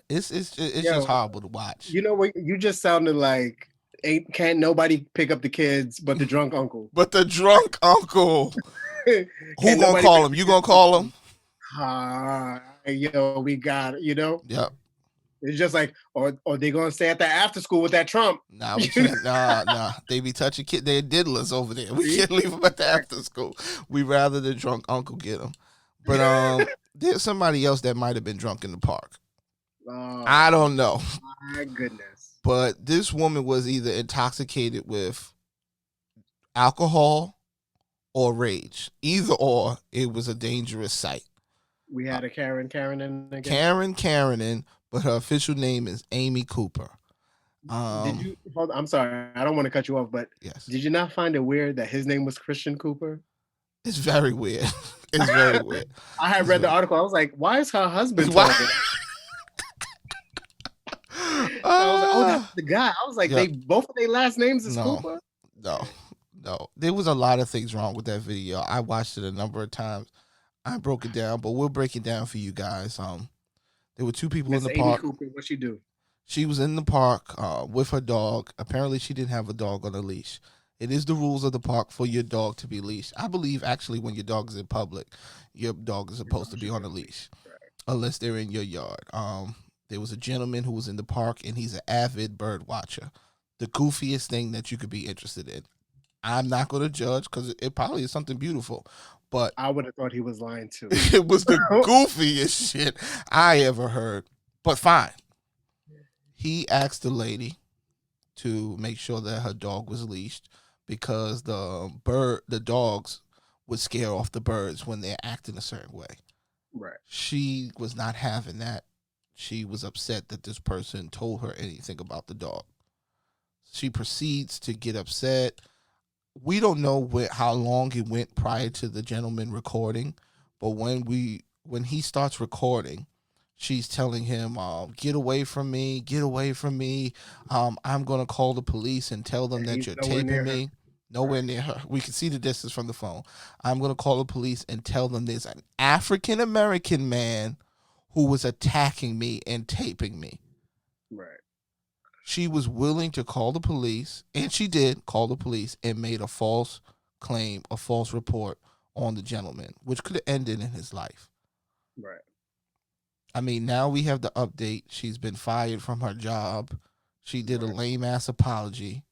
it's just horrible to watch. You know what? You just sounded like can't nobody pick up the kids but the drunk uncle. But the drunk uncle. Who gonna call him? You gonna call him? We got it. Yep. It's just like, or they gonna stay at the after school with that Trump. Nah, we can't. Nah. They be touching kids. They're diddlers over there. We can't leave them at the after school. We rather the drunk uncle get them. But there's somebody else that might have been drunk in the park. I don't know. My goodness. But this woman was either intoxicated with alcohol or rage. Either or, it was a dangerous sight. We had a Karen in again. Karen in, but her official name is Amy Cooper. Did you? I'm sorry, I don't want to cut you off, but yes. Did you not find it weird that his name was Christian Cooper? It's very weird. It's very weird. I had read the article. I was like, why is her husband talking? I was like, oh, that's the guy. I was like, they both of their last names is Cooper? No. There was a lot of things wrong with that video. I watched it a number of times. I broke it down, but we'll break it down for you guys. There were two people in the park. Amy Cooper, what'd she do? She was in the park with her dog. Apparently, she didn't have a dog on a leash. It is the rules of the park for your dog to be leashed. I believe actually when your dog is in public, your dog is Your supposed to dog be should be on a on a leash leash. Right. unless they're in your yard. There was a gentleman who was in the park and he's an avid bird watcher. The goofiest thing that you could be interested in. I'm not going to judge because it probably is something beautiful, but I would have thought he was lying too. it was the goofiest shit I ever heard. But fine. He asked the lady to make sure that her dog was leashed because the dogs would scare off the birds when they're acting a certain way. Right. She was not having that. She was upset that this person told her anything about the dog. She proceeds to get upset. We don't know how long it went prior to the gentleman recording, but when he starts recording, she's telling him, "Get away from me! Get away from me! I'm gonna call the police and tell them And that he's you're nowhere taping near her. me." Nowhere Right. near her. We can see the distance from the phone. I'm gonna call the police and tell them there's an African American man who was attacking me and taping me. Right. She was willing to call the police, and she did call the police and made a false claim, a false report on the gentleman, which could have ended in his life. Right. I mean, now we have the update. She's been fired from her job. She did a Right. lame ass apology.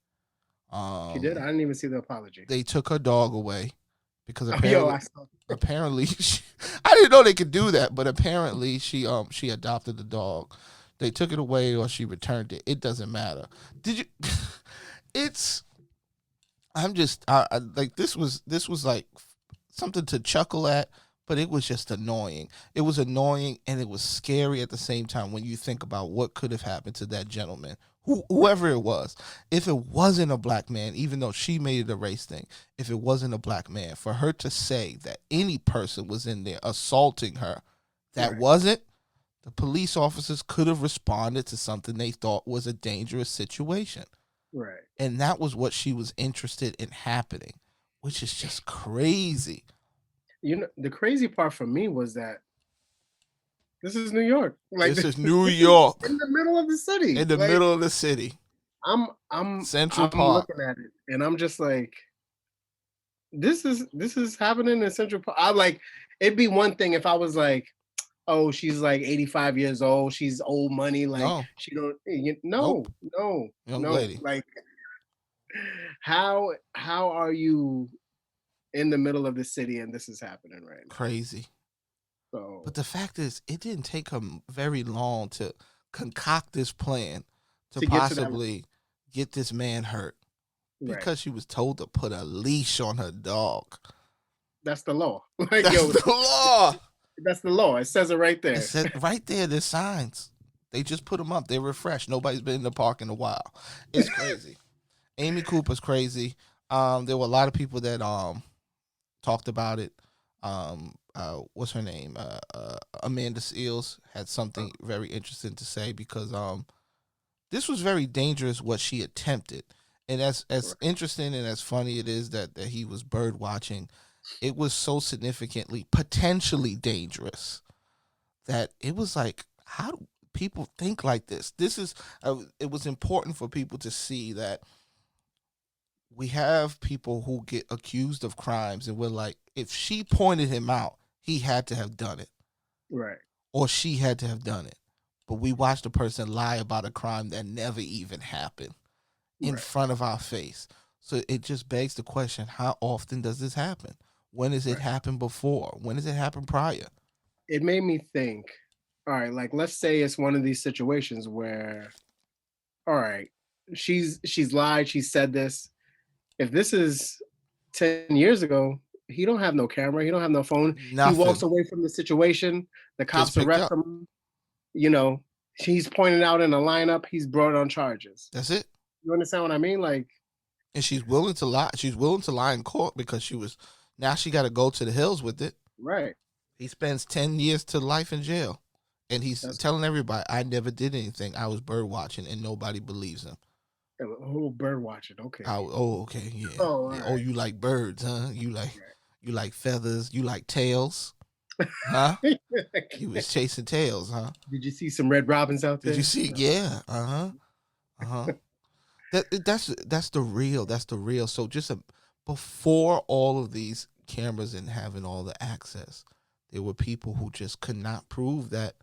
She did. I didn't even see the apology. They took her dog away because Oh, yo, apparently I saw. apparently I didn't know they could do that, but apparently she adopted the dog. They took it away or she returned it. It doesn't matter. Did you? It's. I'm just like this was like something to chuckle at, but it was just annoying. It was annoying and it was scary at the same time when you think about what could have happened to that gentleman, whoever it was. If it wasn't a black man, even though she made it a race thing, if it wasn't a black man, for her to say that any person was in there assaulting her, that Right. wasn't, the police officers could have responded to something they thought was a dangerous situation. Right. And that was what she was interested in happening, which is just crazy. You know, the crazy part for me was that this is New York. Like This is this New is York, in the middle of the city. in the Like middle of the city, I'm Central I'm Park. looking at it and I'm just like, this is happening in Central Park. I like it'd be one thing if I was like, oh, she's like 85 years old, she's old money, like No, she don't nope, no, no, young no. lady. Like how are you in the middle of the city and this is happening right now? Crazy. So But the fact is, it didn't take her very long to concoct this plan to to get to that possibly get this man hurt right. because she was told to put a leash on her dog. That's the law. Like, That's yo, the law. that's the law. It says it right It there. said right there, there's signs. They just put them up. They're refreshed. Nobody's been in the park in a while. It's crazy. Amy Cooper's crazy. There were a lot of people that talked about it. What's her name? Amanda Seals had something very interesting to say because this was very dangerous what she attempted. And as Right. interesting and as funny it is that he was bird watching, it was so significantly potentially dangerous that it was like, how do people think like this? This is it was important for people to see that we have people who get accused of crimes and we're like, if she pointed him out, he had to have done it Right. or she had to have done it. But we watched a person lie about a crime that never even happened in Right. front of our face. So it just begs the question, how often does this happen? When has it Right. happened before? When has it happened prior? It made me think, all right, like let's say it's one of these situations where, all right, she's lied, she said this. If this is 10 years ago, he don't have no camera, he don't have no phone. He walks Nothing. away from the situation, the Gets cops picked arrest up. him, you know, he's pointed out in a lineup, he's brought on charges. That's it. You understand what I mean? Like, And she's willing to lie. She's willing to lie in court because now she got to go to the hills with it. right. He spends 10 years to life in jail. And he's That's telling everybody, I never did anything. I was bird watching, and nobody believes him. a whole bird watching. Okay. Oh, okay, yeah. Oh, all Yeah. right. Oh, you like birds, huh? You Right. like feathers. You like tails, huh? You was chasing tails, huh? Did you see some Red Robins out Did there? you see? No. Yeah. Uh huh. Uh huh. That's the real. That's the real. So just before all of these cameras and having all the access, there were people who just could not prove that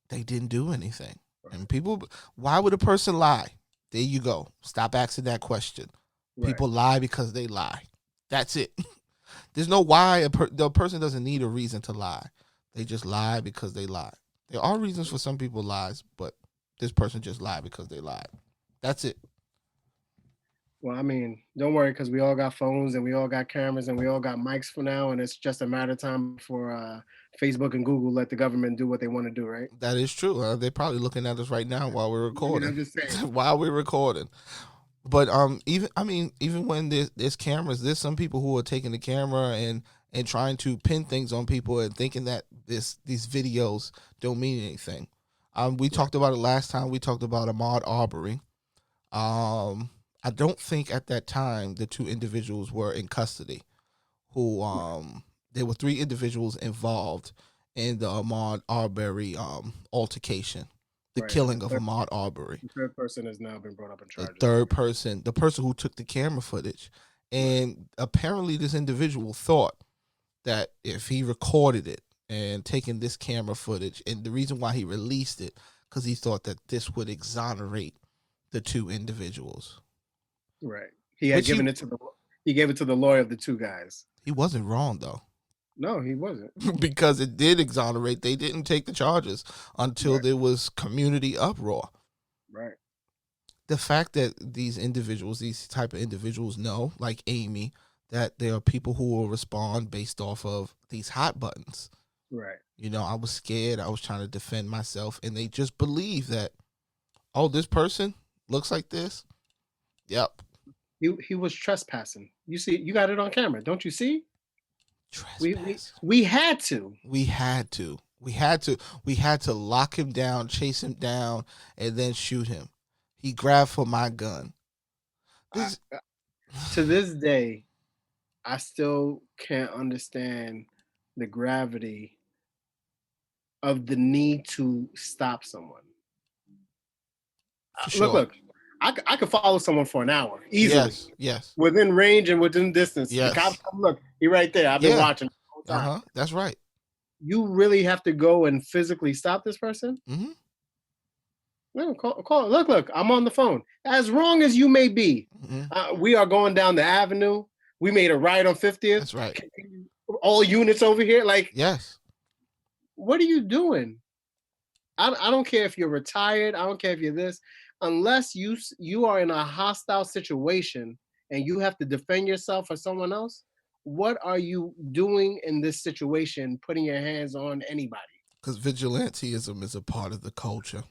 they didn't do anything. And people, why would a person lie? There you go. Stop asking that question. Right. People lie because they lie. That's it. There's no why. The person doesn't need a reason to lie. They just lie because they lie. There are reasons for some people lies, but this person just lied because they lied. That's it. Well, I mean, don't worry, because we all got phones and we all got cameras and we all got mics for now, and it's just a matter of time for Facebook and Google let the government do what they want to do, right? That is true. They're probably looking at us right now while we're I mean, recording. I'm just saying. While we're recording. But even when there's cameras, there's some people who are taking the camera and trying to pin things on people and thinking that these videos don't mean anything. We talked about it last time. We talked about AHMAUD Arbery. I don't think at that time the two individuals were in custody. Who there were three individuals involved in the AHMAUD Arbery altercation, the killing of AHMAUD Arbery. The third person has now been brought up in charge. The third person, the person who took the camera footage, and apparently this individual thought that if he recorded it and taken this camera footage, and the reason why he released it because he thought that this would exonerate the two individuals. Right. He had given it to he gave it to the lawyer of the two guys. He wasn't wrong though. No, he wasn't. Because it did exonerate. They didn't take the charges until there was community uproar. Right. The fact that these individuals, these type of individuals know, like Amy, that there are people who will respond based off of these hot buttons. Right. You know, I was scared. I was trying to defend myself. And they just believe that, oh, this person looks like this. Yep. He was trespassing. You see, you got it on camera. Don't you see? We had to. We had to lock him down, chase him down, and then shoot him. He grabbed for my gun. To this day, I still can't understand the gravity of the need to stop someone. Look. I could follow someone for an hour easily. Yes. Within range and within distance. Yes. The cops come, look, he right there. I've been watching the whole time. That's right. You really have to go and physically stop this person? Mm-hmm. No, call. Look, I'm on the phone. As wrong as you may be, we are going down the avenue. We made a right on 50th. That's right. All units over here. Like, yes. What are you doing? I don't care if you're retired. I don't care if you're this. Unless you are in a hostile situation and you have to defend yourself or someone else, what are you doing in this situation, putting your hands on anybody? Because vigilantism is a part of the culture.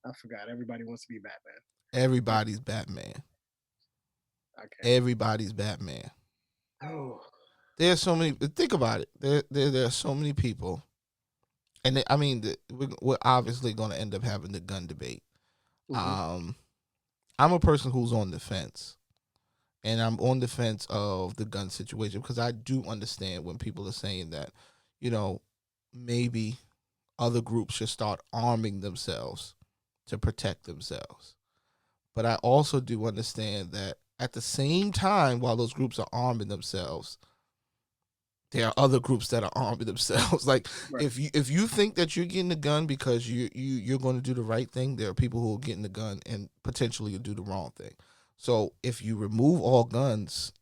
I forgot. Everybody wants to be Batman. Everybody's Batman. Okay. Everybody's Batman. Oh. There's so many. Think about it. There are so many people. And we're obviously going to end up having the gun debate. Mm-hmm. I'm a person who's on the fence, and I'm on the fence of the gun situation because I do understand when people are saying that, you know, maybe other groups should start arming themselves to protect themselves. But I also do understand that at the same time, while those groups are arming themselves, there are other groups that are arming themselves. Like, right. if you think that you're getting the gun because you're going to do the right thing, there are people who are getting the gun and potentially do the wrong thing. So if you remove all guns,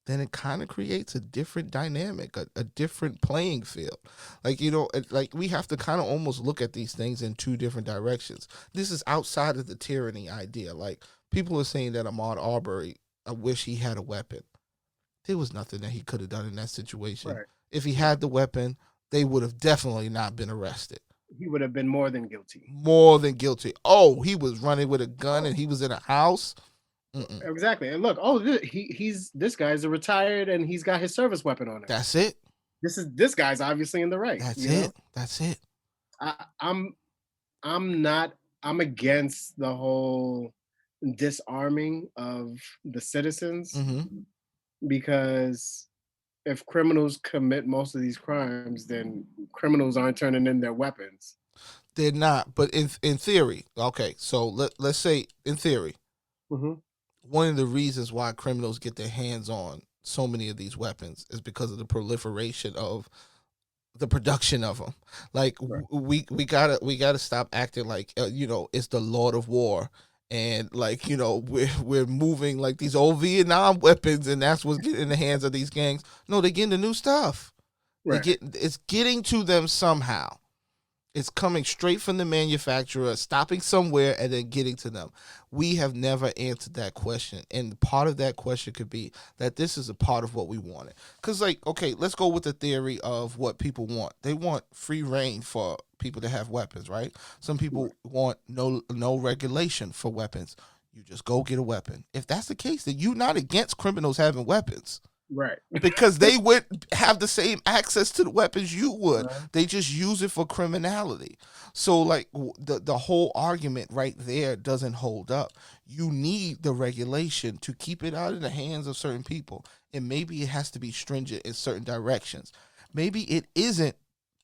then it kind of creates a different dynamic, a different playing field. Like, you know, like we have to kind of almost look at these things in two different directions. This is outside of the tyranny idea. Like, people are saying that AHMAUD Arbery, I wish he had a weapon. There was nothing that he could have done in that situation. Right. If he had the weapon, they would have definitely not been arrested. He would have been more than guilty. More than guilty. Oh, he was running with a gun and he was in a house. Mm-mm. Exactly. And look, this guy's a retired and he's got his service weapon on him. That's it. This guy's obviously in the right. That's it. That's it. I'm against the whole disarming of the citizens. Mm-hmm. Because if criminals commit most of these crimes, then criminals aren't turning in their weapons. They're not. But in theory, okay, so let's say in theory, Hmm. One of the reasons why criminals get their hands on so many of these weapons is because of the proliferation of the production of them. Like Right. we gotta stop acting like it's the Lord of War, and like we're moving like these old Vietnam weapons, and that's what's getting in the hands of these gangs. No, they're getting the new stuff. Right. It's getting to them somehow. It's coming straight from the manufacturer, stopping somewhere, and then getting to them. We have never answered that question. And part of that question could be that this is a part of what we wanted. Because, like, okay, let's go with the theory of what people want. They want free reign for people to have weapons, right? Some people want no regulation for weapons. You just go get a weapon. If that's the case, then you're not against criminals having weapons Right. because they would have the same access to the weapons you would. Right. They just use it for criminality. So like the whole argument right there doesn't hold up. You need the regulation to keep it out of the hands of certain people, and maybe it has to be stringent in certain directions. Maybe it isn't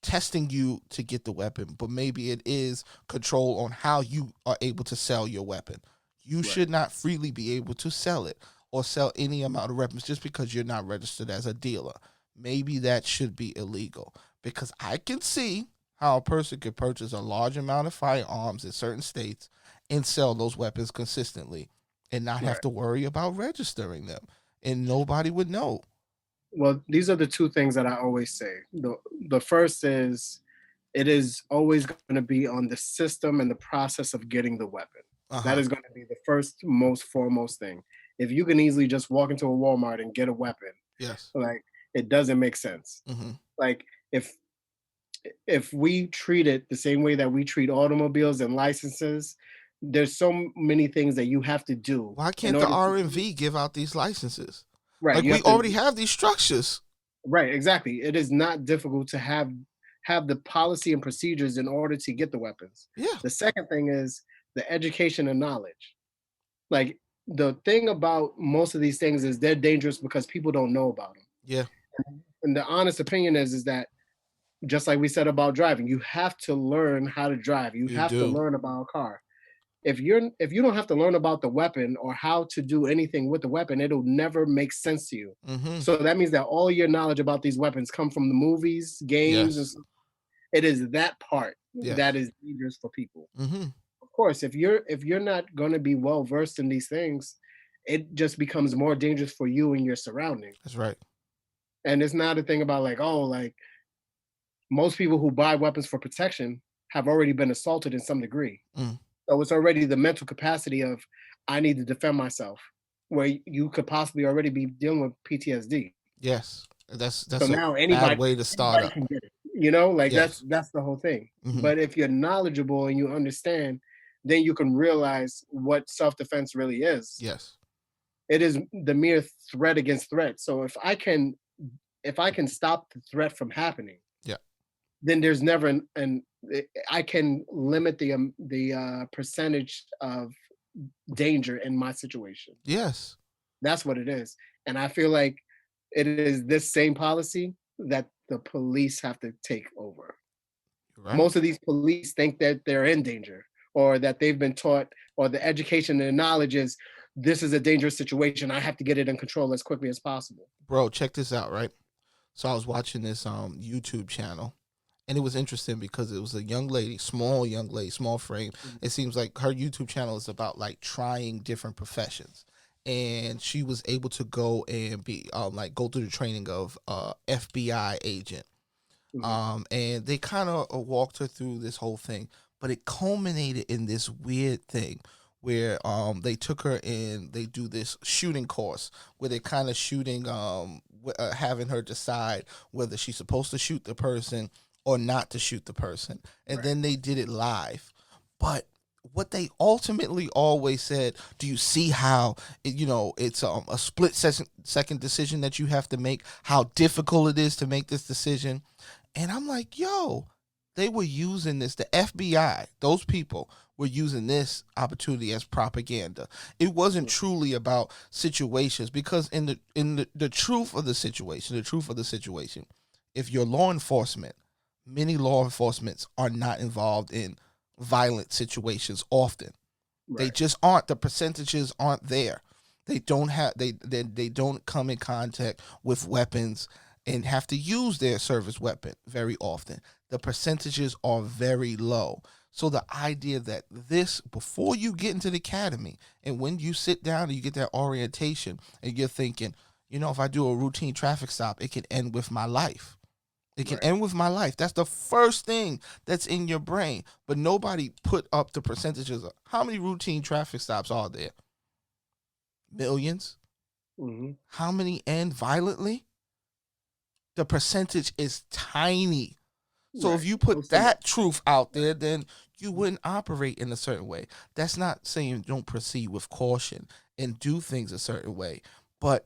testing you to get the weapon, but maybe it is control on how you are able to sell your weapon. You Right. should not freely be able to sell it or sell any amount of weapons just because you're not registered as a dealer. Maybe that should be illegal, because I can see how a person could purchase a large amount of firearms in certain states and sell those weapons consistently and not have Right. to worry about registering them, and nobody would know. Well, these are the two things that I always say. The first is it is always going to be on the system and the process of getting the weapon. That Uh-huh. is going to be the first, most foremost thing. If you can easily just walk into a Walmart and get a weapon, Yes. like it doesn't make sense. Mm-hmm. Like if we treat it the same way that we treat automobiles and licenses, there's so many things that you have to do Why in can't the order to RMV give out these licenses? right. Like, You we have to already have these structures. right, exactly. It is not difficult to have the policy and procedures in order to get the weapons. Yeah. The second thing is the education and knowledge. Like the thing about most of these things is they're dangerous because people don't know about them. Yeah. And the honest opinion is that just like we said about driving, you have to learn how to drive. You You have to do. learn about a car. If you don't have to learn about the weapon or how to do anything with the weapon, it'll never make sense to you. Mm-hmm. So that means that all your knowledge about these weapons come from the movies, games, and Yes. it is that part that Yes. is dangerous for people. Mm-hmm. Of course, if you're not going to be well versed in these things, it just becomes more dangerous for you and your surroundings. That's right. And it's not a thing about like, oh, like most people who buy weapons for protection have already been assaulted in some degree. Mm. So it's already the mental capacity of I need to defend myself, where you could possibly already be dealing with PTSD. Yes. So That's a now bad way to start anybody up. can get it. You know, like Yes. that's the whole thing. Mm-hmm. But if you're knowledgeable and you understand, then you can realize what self-defense really is. Yes. It is the mere threat against threat. So if I can stop the threat from happening, Yeah. then there's never an I can limit the percentage of danger in my situation. Yes. That's what it is. And I feel like it is this same policy that the police have to take over. You're right. Most of these police think that they're in danger or that they've been taught or the education and knowledge is this is a dangerous situation. I have to get it in control as quickly as possible. Bro, check this out, right? So I was watching this YouTube channel, and it was interesting because it was a young lady, small frame. Mhm. It seems like her YouTube channel is about like trying different professions. And she was able to go and be like go through the training of FBI agent. Mhm. And they kind of walked her through this whole thing, but it culminated in this weird thing where they took her in. They do this shooting course where they're kind of shooting, having her decide whether she's supposed to shoot the person or not to shoot the person, and Right. then they did it live. But what they ultimately always said, do you see how it's a second decision that you have to make, how difficult it is to make this decision. And I'm like, yo, they were using this, the FBI, those people were using this opportunity as propaganda. It wasn't truly about situations, because in the truth of the situation, if you're law enforcement, many law enforcements are not involved in violent situations often. They Right. just aren't. The percentages aren't there. They don't have they don't come in contact with weapons and have to use their service weapon very often. The percentages are very low. So the idea that this, before you get into the academy and when you sit down and you get that orientation and you're thinking, if I do a routine traffic stop, it can end with my life. It can Right. end with my life. That's the first thing that's in your brain. But nobody put up the percentages of how many routine traffic stops are there? Millions. Mm-hmm. How many end violently? The percentage is tiny. So if Right. you put Close to that nothing. truth out there, then you wouldn't operate in a certain way. That's not saying don't proceed with caution and do things a certain way. But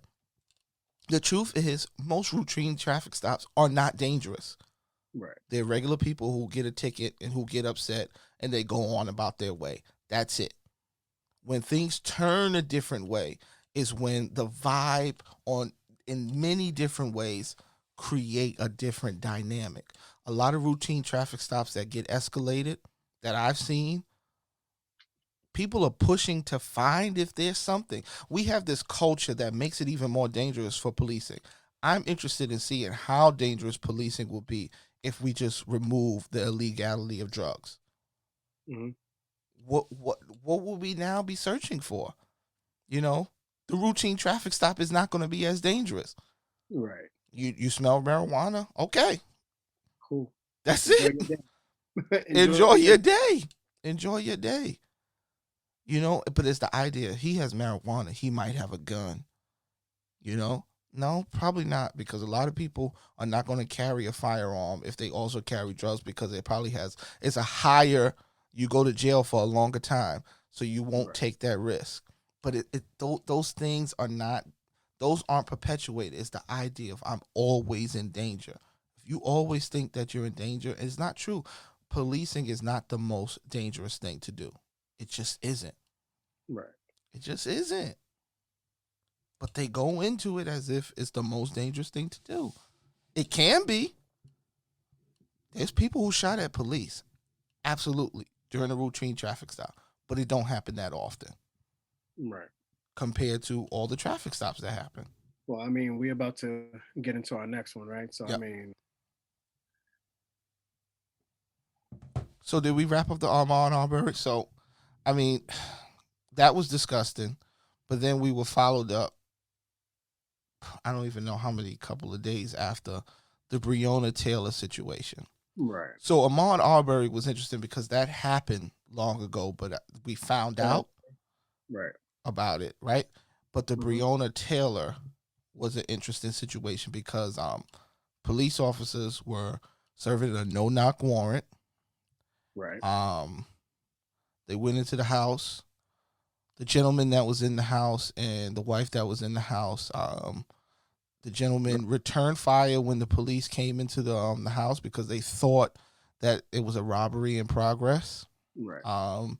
the truth is, most routine traffic stops are not dangerous. Right. They're regular people who get a ticket and who get upset and they go on about their way. That's it. When things turn a different way is when the vibe on in many different ways create a different dynamic. A lot of routine traffic stops that get escalated that I've seen, people are pushing to find if there's something. We have this culture that makes it even more dangerous for policing. I'm interested in seeing how dangerous policing will be if we just remove the illegality of drugs. Mm-hmm. What will we now be searching for? You know, the routine traffic stop is not going to be as dangerous. Right. You smell marijuana? Okay. Cool. That's Enjoy it. your day. Enjoy Enjoy your your day. Enjoy your day. But it's the idea he has marijuana, he might have a gun. No, probably not, because a lot of people are not going to carry a firearm if they also carry drugs, because it probably it's a higher, you go to jail for a longer time, so you won't right. take that risk. But those things are not, those aren't perpetuated. It's the idea of I'm always in danger. If you always think that you're in danger, it's not true. Policing is not the most dangerous thing to do. It just isn't. Right. It just isn't. But they go into it as if it's the most dangerous thing to do. It can be. There's people who shot at police, absolutely, during a routine traffic stop, but it don't happen that often Right. compared to all the traffic stops that happen. Well, I mean, we're about to get into our next one, right? So, I Yep. mean, So did we wrap up the Armand Arbery? So, I mean, that was disgusting. But then we were followed up, I don't even know how many couple of days after, the Breonna Taylor situation. right. So Ahmaud Arbery was interesting because that happened long ago, but we found Uh, out right. about it, right? But the Mm-hmm. Breonna Taylor was an interesting situation because police officers were serving a no-knock warrant. Right. Um, they went into the house. The gentleman that was in the house and the wife that was in the house, the Right. gentleman returned fire when the police came into the house because they thought that it was a robbery in progress. Right. Um,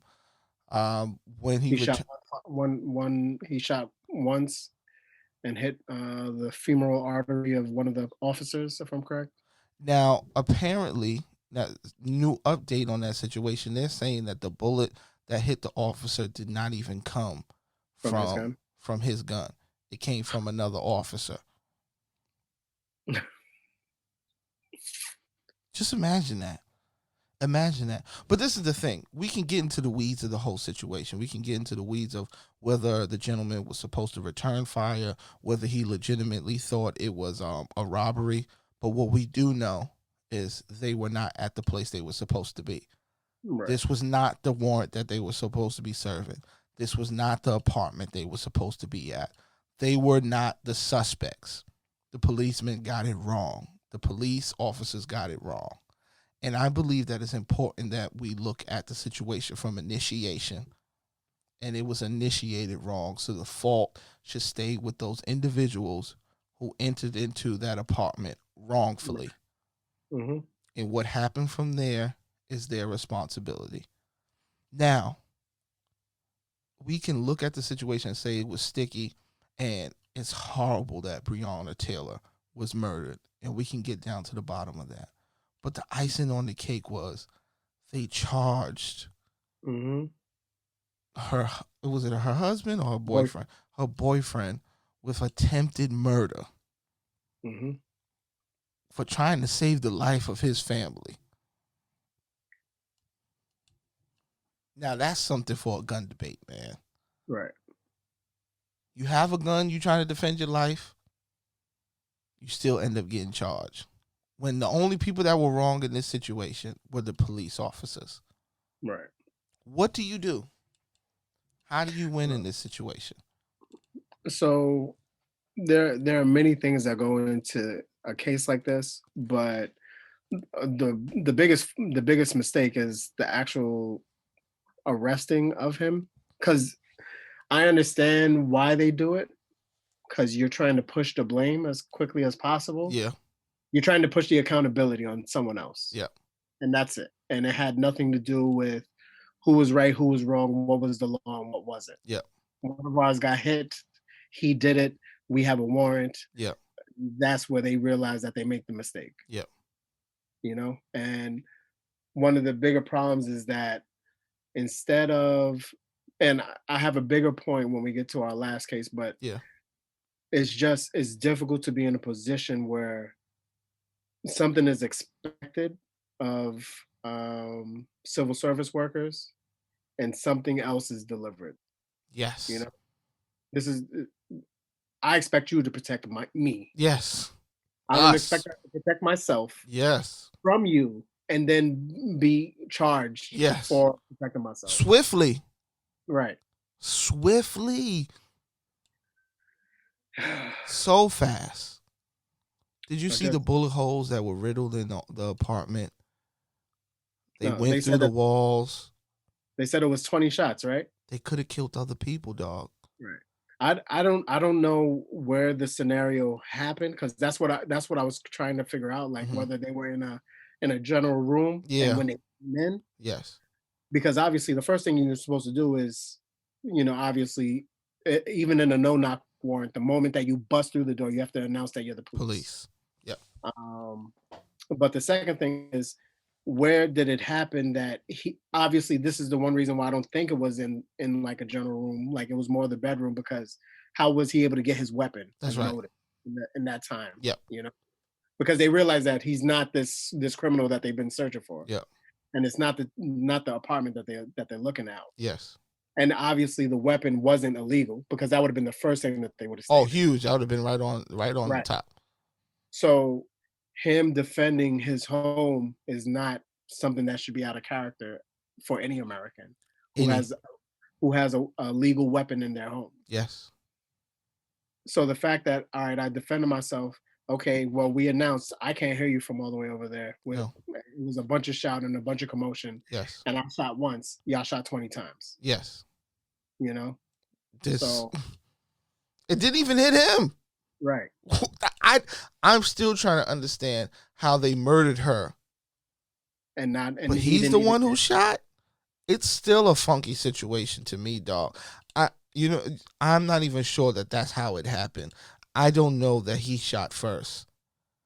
when he He shot returned, one. He shot once and hit the femoral artery of one of the officers, if I'm correct. now apparently, that new update on that situation, they're saying that the bullet that hit the officer did not even come From his from gun. from his gun. It came from another officer. Just imagine that. Imagine that. But this is the thing. We can get into the weeds of the whole situation. We can get into the weeds of whether the gentleman was supposed to return fire, whether he legitimately thought it was a robbery. But what we do know is they were not at the place they were supposed to be. Right. This was not the warrant that they were supposed to be serving. This was not the apartment they were supposed to be at. They were not the suspects. The policemen got it wrong. The police officers got it wrong. And I believe that it's important that we look at the situation from initiation. And it was initiated wrong. So the fault should stay with those individuals who entered into that apartment wrongfully. Right. Mm-hmm. And what happened from there is their responsibility. Now, we can look at the situation and say it was sticky and it's horrible that Breonna Taylor was murdered. And we can get down to the bottom of that. But the icing on the cake was they charged Mm-hmm. her, was it her husband or her Boyfriend. boyfriend? Her boyfriend with attempted murder Hmm. for trying to save the life of his family. Now that's something for a gun debate, man. Right. You have a gun, you trying to defend your life, you still end up getting charged. When the only people that were wrong in this situation were the police officers. Right. What do you do? How do you win in this situation? So there are many things that go into a case like this, but the biggest mistake is the actual arresting of him. Because I understand why they do it, because you're trying to push the blame as quickly as possible. Yeah, You're trying to push the accountability on someone else, yeah, and that's it. And it had nothing to do with who was right, who was wrong, what was the law, and what wasn't. yeah, One of ours got hit. He did it. We have a warrant. yeah, That's where they realize that they make the mistake, yeah, And one of the bigger problems is that instead of, and I have a bigger point when we get to our last case, but yeah, it's difficult to be in a position where something is expected of civil service workers and something else is delivered. You yes, know, this is I expect you to protect me. yes, I don't expect us, to protect myself yes, from you and then be charged yes, for protecting myself. swiftly, Right. swiftly, so fast. Did you I see the just bullet holes that were riddled in the apartment? They no, went through the walls. they said it was 20 shots, right? They could have killed other people, dog. Right. I don't know where the scenario happened because that's what I was trying to figure out, like Hmm. whether they were in a general room and Yeah. when they came in, Yes. because obviously the first thing you're supposed to do is, obviously, even in a no knock warrant, the moment that you bust through the door, you have to announce that you're the police. Police. Yep. Um, but the second thing is, where did it happen that he obviously this is the one reason why I don't think it was in like a general room, like it was more the bedroom, because how was he able to get his weapon That's and right. load it in that time? Yep. Because they realize that he's not this criminal that they've been searching for, Yep. and it's not the apartment that they're looking at. Yes. And obviously the weapon wasn't illegal because that would have been the first thing that they would have Oh, stated. huge. That would have been right on the Right. top. So him defending his home is not something that should be out of character for any American who Any. has a legal weapon in their home. Yes. So the fact that, all right, I defended myself. Okay, well, we announced I can't hear you from all the way over there. No. It was a bunch of shouting, a bunch of commotion, Yes. and I shot once. Y'all shot 20 times. Yes. You know, This. so It didn't even hit him. right. I'm still trying to understand how they murdered her, but He he's didn't the even one who shot. It's still a funky situation to me, dog. I'm not even sure that that's how it happened. I don't know that he shot first.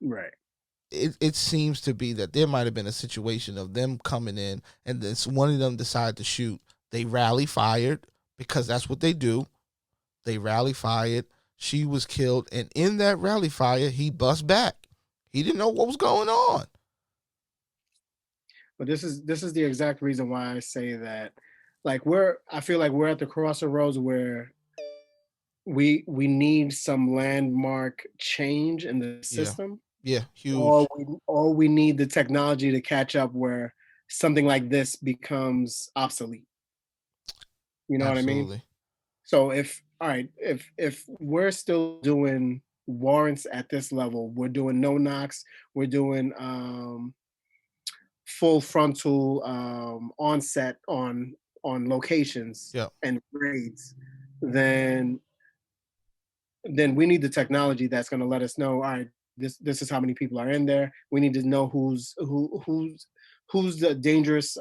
right. It seems to be that there might have been a situation of them coming in and then one of them decided to shoot. They rally fired because that's what they do. They rally fired. She was killed, and in that rally fire, he bust back. He didn't know what was going on. But this is the exact reason why I say that, like, I feel like we're at the crossroads where we need some landmark change in the Yeah, system, yeah, or huge. we need the technology to catch up where something like this becomes obsolete. You know what I mean? Absolutely. So if all right, if we're still doing warrants at this level, we're doing no knocks, we're doing full frontal onset on locations Yeah. and grades, then we need the technology that's going to let us know, all right, this is how many people are in there. We need to know who's the dangerous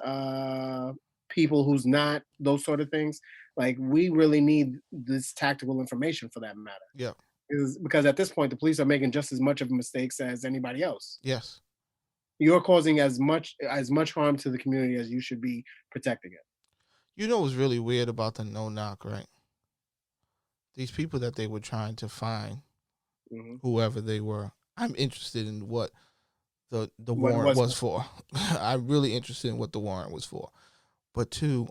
people, who's not, those sort of things. Like, we really need this tactical information for that matter. Yeah. Because at this point the police are making just as much of mistakes as anybody else. Yes. You're causing as much harm to the community as you should be protecting it. You know what's really weird about the no knock, right? These people that they were trying to find, Hmm. whoever they were, I'm interested in what the What it warrant was was for. for. I'm really interested in what the warrant was for. But two,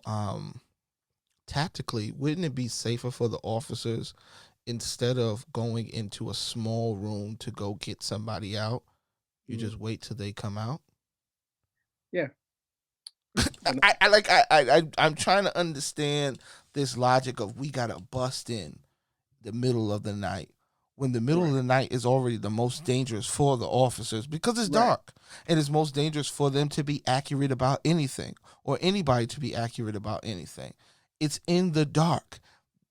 tactically, wouldn't it be safer for the officers instead of going into a small room to go get somebody out, you Hmm. just wait till they come out? Yeah. And I'm trying to understand this logic of we gotta bust in the middle of the night when the middle of right, the night is already the most dangerous for the officers because it's right, dark, and it's most dangerous for them to be accurate about anything or anybody to be accurate about anything. It's in the dark.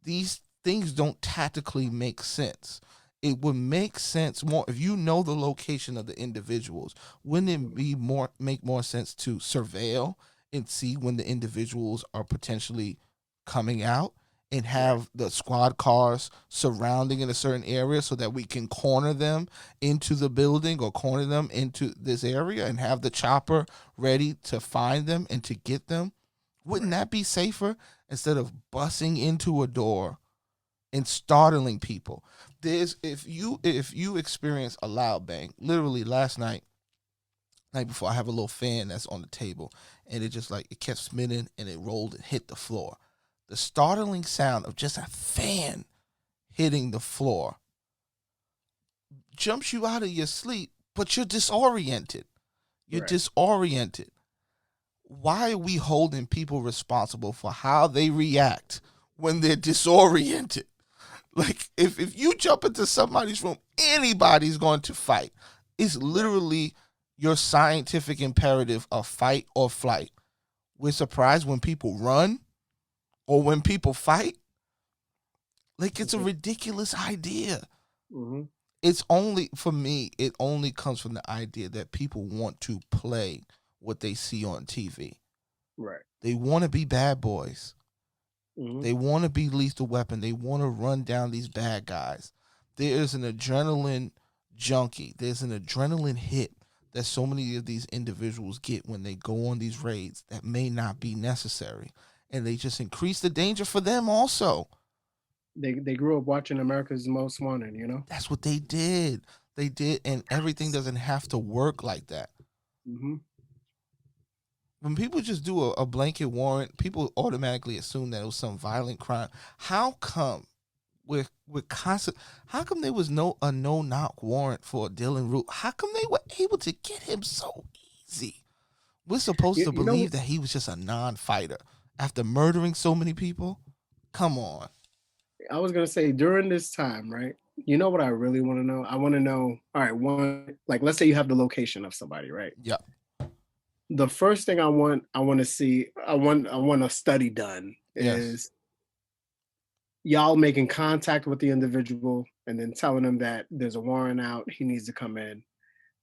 These things don't tactically make sense. It would make sense more if you know the location of the individuals. Wouldn't it mhm, be more make more sense to surveil and see when the individuals are potentially coming out and right, have the squad cars surrounding in a certain area so that we can corner them into the building or corner them into this area and have the chopper ready to find them and to get them? Wouldn't right, that be safer instead of busing into a door and startling people? There's if you experience a loud bang, literally last night before, I have a little fan that's on the table, and it just like it kept spinning and it rolled and hit the floor. The startling sound of just a fan hitting the floor jumps you out of your sleep, but you're disoriented. You're right. disoriented. Why are we holding people responsible for how they react when they're disoriented? Like if you jump into somebody's room, anybody's going to fight. It's Right. literally your scientific imperative of fight or flight. We're surprised when people run or when people fight. Like it's a Mhm. ridiculous idea. Mhm. It's only for me, it only comes from the idea that people want to play what they see on TV. Right. They want to be bad boys. Mhm. They want to be lethal weapon. They want to run down these bad guys. There is an adrenaline junkie. There's an adrenaline hit that so many of these individuals get when they go on these raids that may not be necessary. And they just increase the danger for them also. They grew up watching America's Most Wanted, you know? That's what they did. They did, and everything doesn't have to work like that. Mhm. When people just do a blanket warrant, people automatically assume that it was some violent crime. How come with constant? How come there was no knock warrant for Dylan Root? How come they were able to get him so easy? We're supposed to You know, believe that he was just a non-fighter after murdering so many people. Come on. I was gonna say during this time, right? You know what I really want to know? I want to know, all right, one, like let's say you have the location of somebody, right? Yeah. The first thing I want to see, I want a study done Yes. is y'all making contact with the individual and then telling him that there's a warrant out, he needs to come in.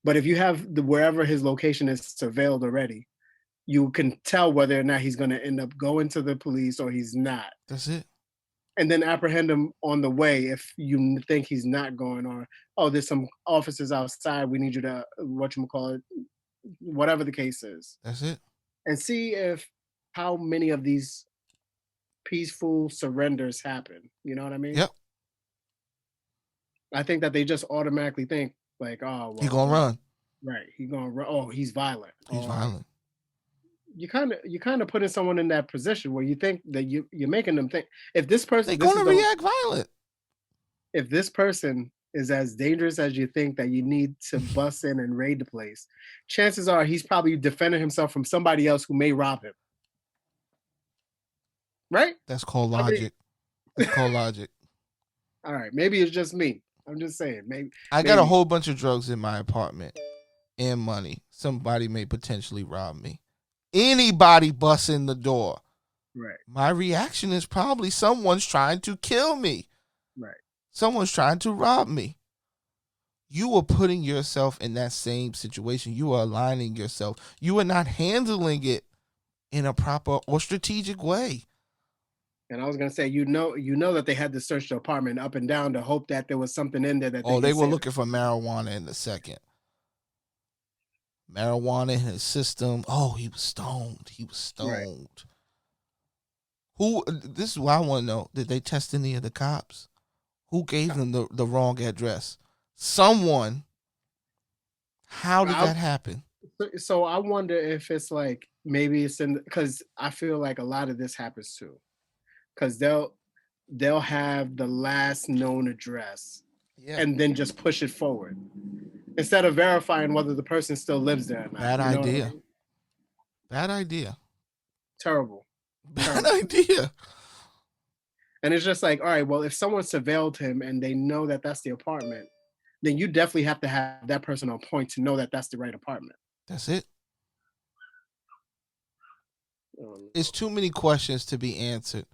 But if you have the wherever his location is surveilled already, you can tell whether or not he's going to end up going to the police or he's not, That's it. and then apprehend him on the way if you think he's not going, or oh, there's some officers outside, we need you to what you call it, whatever the case is, That's it. and see if how many of these peaceful surrenders happen. You know what I mean? Yep. I think that they just automatically think like, oh He well, gonna well, run. right, he going to oh he's violent, He's or violent. you kind of putting someone in that position where you think that you're making them think if this They person this is gonna the react violent. if this person is as dangerous as you think that you need to bust in and raid the place, chances are he's probably defending himself from somebody else who may rob him. Right? That's called How logic. many? That's called logic. All right, maybe it's just me. I'm just saying, maybe, I got a maybe. whole bunch of drugs in my apartment and money. Somebody may potentially rob me. Anybody bust in the door. Right, My reaction is probably someone's trying to kill me. right. Someone's trying to rob me. You are putting yourself in that same situation. You are aligning yourself. You are not handling it in a proper or strategic way. And I was gonna say, you know that they had to search the apartment up and down to hope that there was something in there that they Oh, can they were say, looking for marijuana in the second. Marijuana in his system. Oh, he was stoned. He was right. stoned. Who? This is what I want to know. Did they test any of the cops? Who gave them the wrong address? Someone. How did that happen? So I wonder if it's like maybe it's in because I feel like a lot of this happens too. Because they'll have the last known address Yeah. and then just push it forward instead of verifying whether the person still lives there or not. Bad You know what I idea. mean? Bad idea. Terrible. Bad Terrible. idea. And it's just like, all right, well, if someone surveilled him and they know that that's the apartment, then you definitely have to have that person on point to know that that's the right apartment. That's it. Um, It's too many questions to be answered.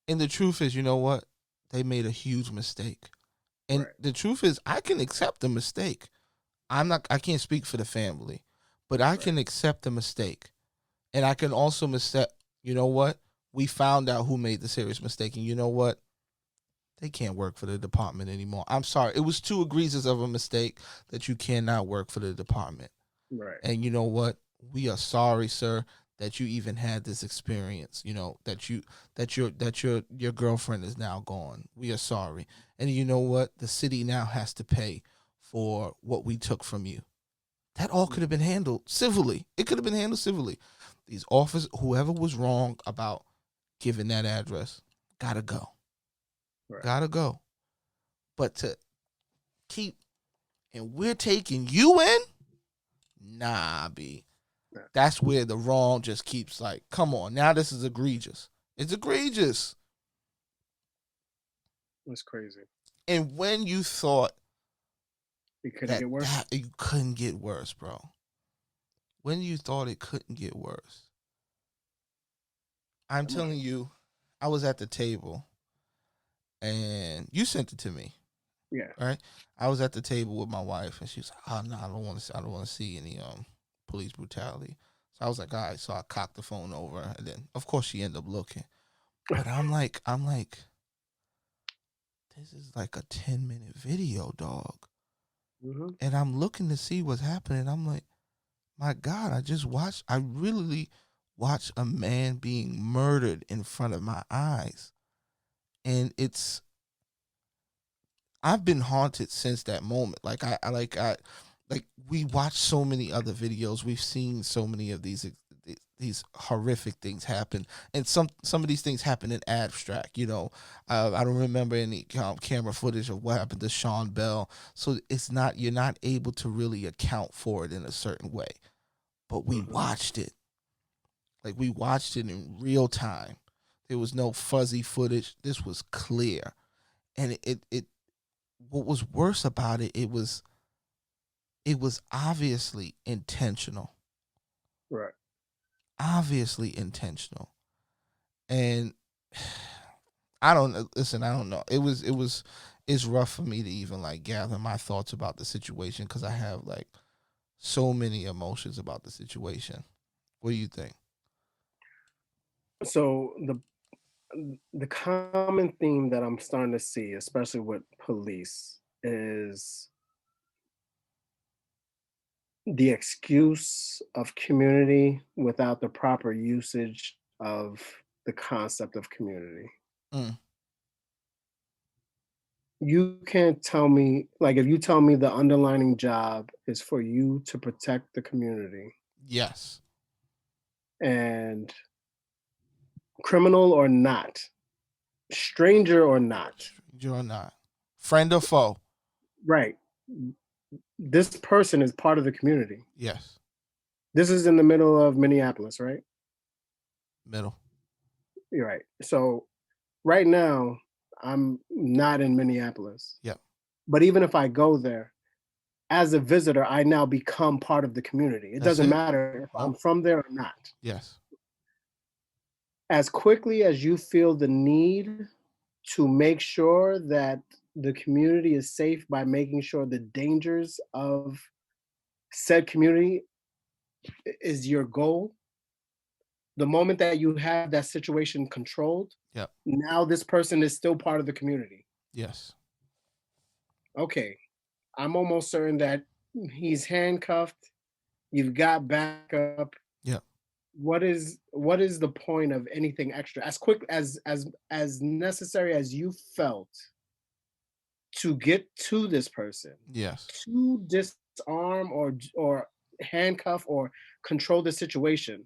And the truth is, you know what? They made a huge mistake. And right. the truth is, I can accept the mistake. I can't speak for the family, but I can accept the mistake. And I can also accept, you know what? We found out who made the serious mistake. And you know what? They can't work for the department anymore. I'm sorry. It was too egregious of a mistake that you cannot work for the department. Right. And you know what? We are sorry, sir, that you even had this experience. You know, that your girlfriend is now gone. We are sorry. And you know what? The city now has to pay for what we took from you. That all could have been handled civilly. It could have been handled civilly. These officers, whoever was wrong about giving that address, gotta go. Right. Gotta go. But to keep, and we're taking you in? Nah, B. Yeah. That's where the wrong just keeps like, come on, now this is egregious. It's egregious. It's crazy. And when you thought It couldn't get worse. that it couldn't get worse, bro. When you thought it couldn't get worse. I'm telling you, I was at the table and you sent it to me. Yeah. Right? I was at the table with my wife and she was like, oh no, I don't want to see any police brutality. So I was like, all right, so I cocked the phone over and then of course she ended up looking. But I'm like, this is like a 10-minute video, dog. Mm-hmm. And I'm looking to see what's happening. I'm like, my God, I really watched a man being murdered in front of my eyes. And I've been haunted since that moment. Like we watched so many other videos. We've seen so many of these horrific things happen, and some of these things happen in abstract. You know, I don't remember any camera footage of what happened to Sean Bell, so you're not able to really account for it in a certain way. But we watched it, like we watched it in real time. There was no fuzzy footage. This was clear, and it what was worse about it, it was obviously intentional. Right. Obviously intentional. And I don't know. It's rough for me to even like gather my thoughts about the situation because I have like so many emotions about the situation. What do you think? So the common theme that I'm starting to see, especially with police, is the excuse of community without the proper usage of the concept of community. Mm, You can't tell me, like, if you tell me the underlining job is for you to protect the community yes. and criminal or not, stranger or not, You're not. Friend or foe? right? This person is part of the community. Yes. This is in the middle of Minneapolis, right? Middle. You're right. So right now, I'm not in Minneapolis. Yep. But even if I go there, as a visitor, I now become part of the community. It That's doesn't it. matter if I'm Nope. from there or not. Yes. As quickly as you feel the need to make sure that the community is safe by making sure the dangers of said community is your goal, the moment that you have that situation controlled, Yep. now this person is still part of the community. Yes. Okay, I'm almost certain that he's handcuffed, you've got backup, Yep. what is the point of anything extra? As quick as necessary as you felt to get to this person, Yes. to disarm or handcuff or control the situation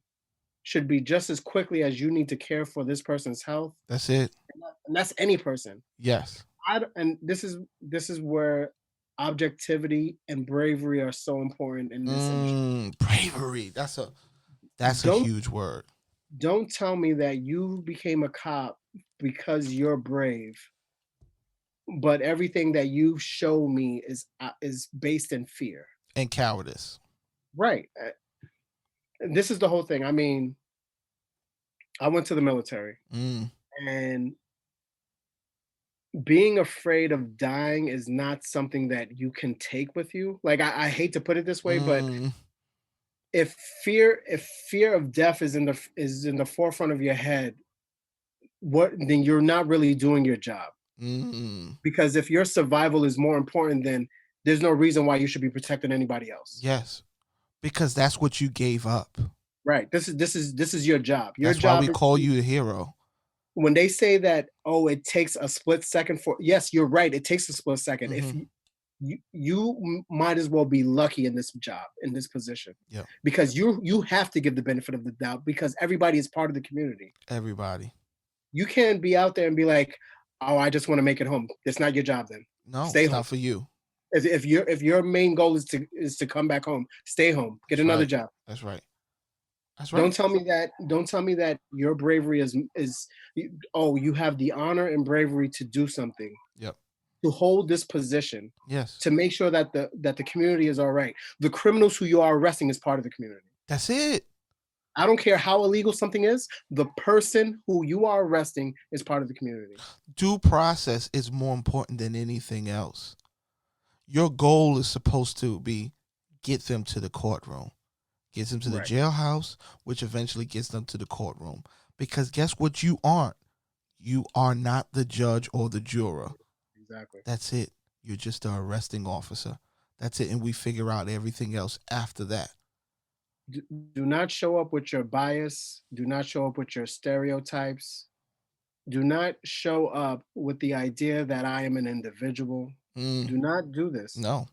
should be just as quickly as you need to care for this person's health, That's it. and that's any person. Yes. And this is where objectivity and bravery are so important in this industry. Bravery. That's a Don't huge word. don't tell me that you became a cop because you're brave, but everything that you show me is based in fear. And cowardice. Right. This is the whole thing. I mean, I went to the military, Mm. and being afraid of dying is not something that you can take with you. Like I hate to put it this way, but Mm. if fear of death is in the forefront of your head, what then you're not really doing your job. Mm. Because if your survival is more important, then there's no reason why you should be protecting anybody else. Yes. Because that's what you gave up. Right. This is your job. Your That's why job we is call you a hero. when they say that, oh, it takes a split second for, yes, you're right. It takes a split second. If Mhm. you might as well be lucky in this job, in this position, Yeah. because you have to give the benefit of the doubt because everybody is part of the community. Everybody. You can't be out there and be like, oh, I just want to make it home. It's not your job then. No, Stay it's home. not for you. If your main goal is to come back home, stay home. Get That's another right. job. That's right. That's Don't right. tell me that. Don't tell me that your bravery is. Oh, you have the honor and bravery to do something, Yep. to hold this position, Yes. to make sure that the community is all right. The criminals who you are arresting is part of the community. That's it. I don't care how illegal something is. The person who you are arresting is part of the community. Due process is more important than anything else. Your goal is supposed to be get them to the courtroom, gets them to the Right. jailhouse, which eventually gets them to the courtroom. Because guess what? You aren't. You are not the judge or the juror. Exactly. That's it. You're just the arresting officer. That's it. And we figure out everything else after that. Do not show up with your bias. Do not show up with your stereotypes. Do not show up with the idea that I am an individual. Mm, Do not do this. no.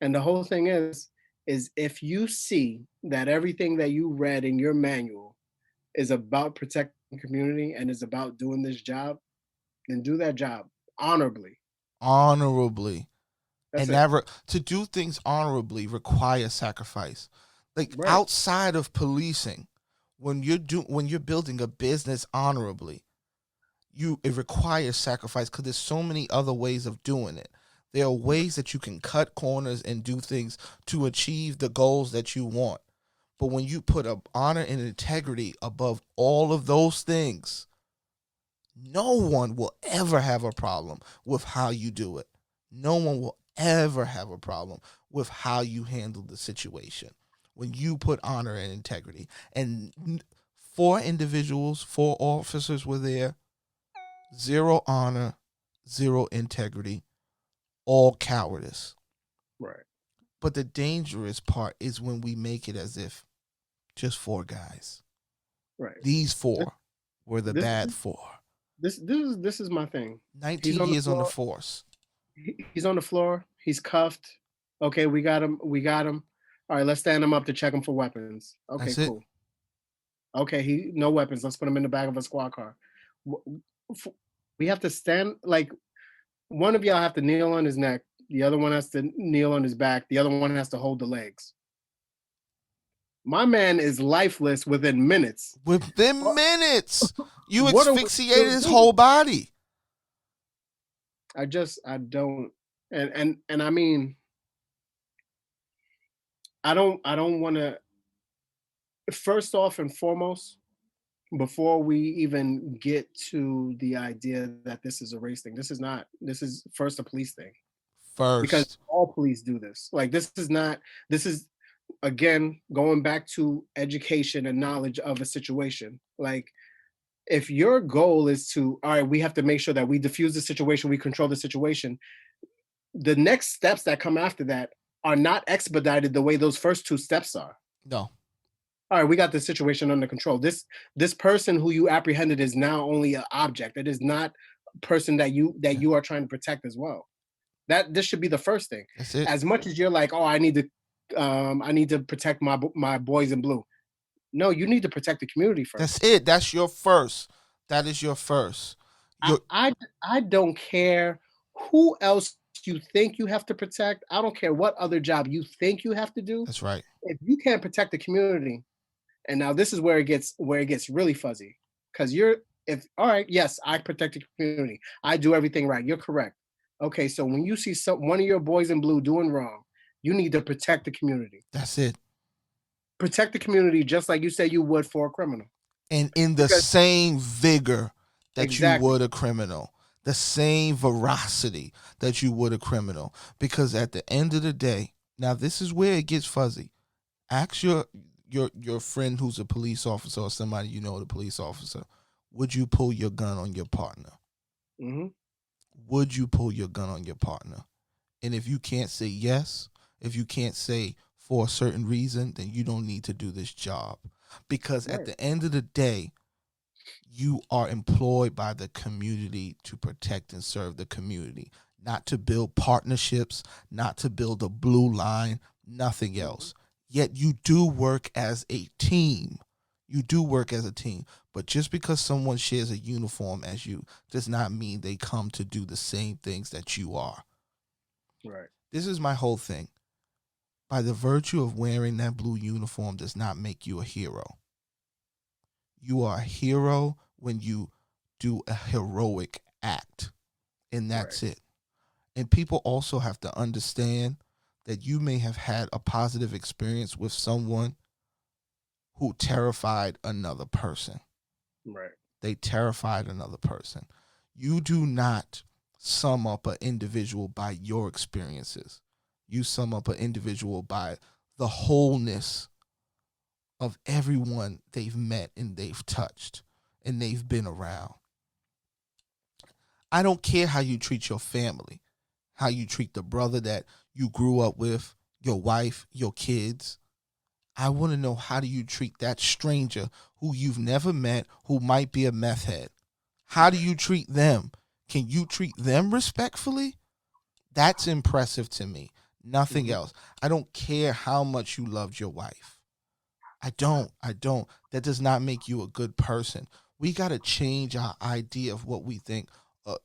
And the whole thing is if you see that everything that you read in your manual is about protecting the community and is about doing this job, then do that job honorably. Honorably. That's And it. never to do things honorably requires sacrifice. Like Right. outside of policing, when you're building a business honorably, it requires sacrifice because there's so many other ways of doing it. There are ways that you can cut corners and do things to achieve the goals that you want. But when you put honor and integrity above all of those things, no one will ever have a problem with how you do it. No one will ever have a problem with how you handle the situation when you put honor and integrity. And 4 officers were there, 0 honor, 0 integrity, all cowardice. Right. But the dangerous part is when we make it as if just 4 guys. Right. These 4 were the This bad 4. this is my thing. He's 19 on the years on the floor. force. He's on the floor. He's cuffed. Okay, we got him. We got him. All right, let's stand him up to check him for weapons. Okay, That's it. cool. Okay, he no weapons. Let's put him in the back of a squad car. We have to stand like one of y'all have to kneel on his neck. The other one has to kneel on his back. The other one has to hold the legs. My man is lifeless within minutes. Within minutes, you What are we asphyxiated still his doing? whole body. I don't, and I mean, I don't want to. First off and foremost, before we even get to the idea that this is a race thing, this is not. This is first a police thing because First, all police do this. Like this is not. This is again going back to education and knowledge of a situation. Like if your goal is to, all right, we have to make sure that we diffuse the situation, we control the situation. The next steps that come after that are not expedited the way those first 2 steps are. no. all right, we got this situation under control. This person who you apprehended is now only an object. It is not a person Yeah, you are trying to protect as well. That this should be the first thing. that's it. As much as you're like, oh, I need to protect my boys in blue. No, you need to protect the community That's first. it. That's your first. That is your first. I Your I I don't care who else you think you have to protect. I don't care what other job you think you have to do. That's right. If you can't protect the community, and now this is where it gets really fuzzy, because you're if all right, yes, I protect the community. I do everything right. You're correct. Okay, so when you see one of your boys in blue doing wrong, you need to protect the community. That's it. Protect the community just like you say you would for a criminal. And in the Because same vigor that you exactly. would a criminal, the same veracity that you would a criminal. Because at the end of the day, now this is where it gets fuzzy. Ask your friend who's a police officer or somebody you know, the police officer, would you pull your gun on your partner? Hmm. Would you pull your gun on your partner? And if you can't say yes, if you can't say for a certain reason, then you don't need to do this job. Because at Right. the end of the day, you are employed by the community to protect and serve the community, not to build partnerships, not to build a blue line, nothing else. Yet you do work as a team. You do work as a team. But just because someone shares a uniform as you does not mean they come to do the same things that you are. Right. This is my whole thing. By the virtue of wearing that blue uniform does not make you a hero. You are a hero when you do a heroic act, and Right. that's it. And people also have to understand that you may have had a positive experience with someone who terrified another person. Right. They terrified another person. You do not sum up an individual by your experiences. You sum up an individual by the wholeness of everyone they've met and they've touched and they've been around. I don't care how you treat your family, how you treat the brother that you grew up with, your wife, your kids. I want to know, how do you treat that stranger who you've never met, who might be a meth head? How do Right. you treat them? Can you treat them respectfully? That's impressive to me. Nothing Hmm. else. I don't care how much you loved your wife. I don't. I don't. That does not make you a good person. We got to change our idea of what we think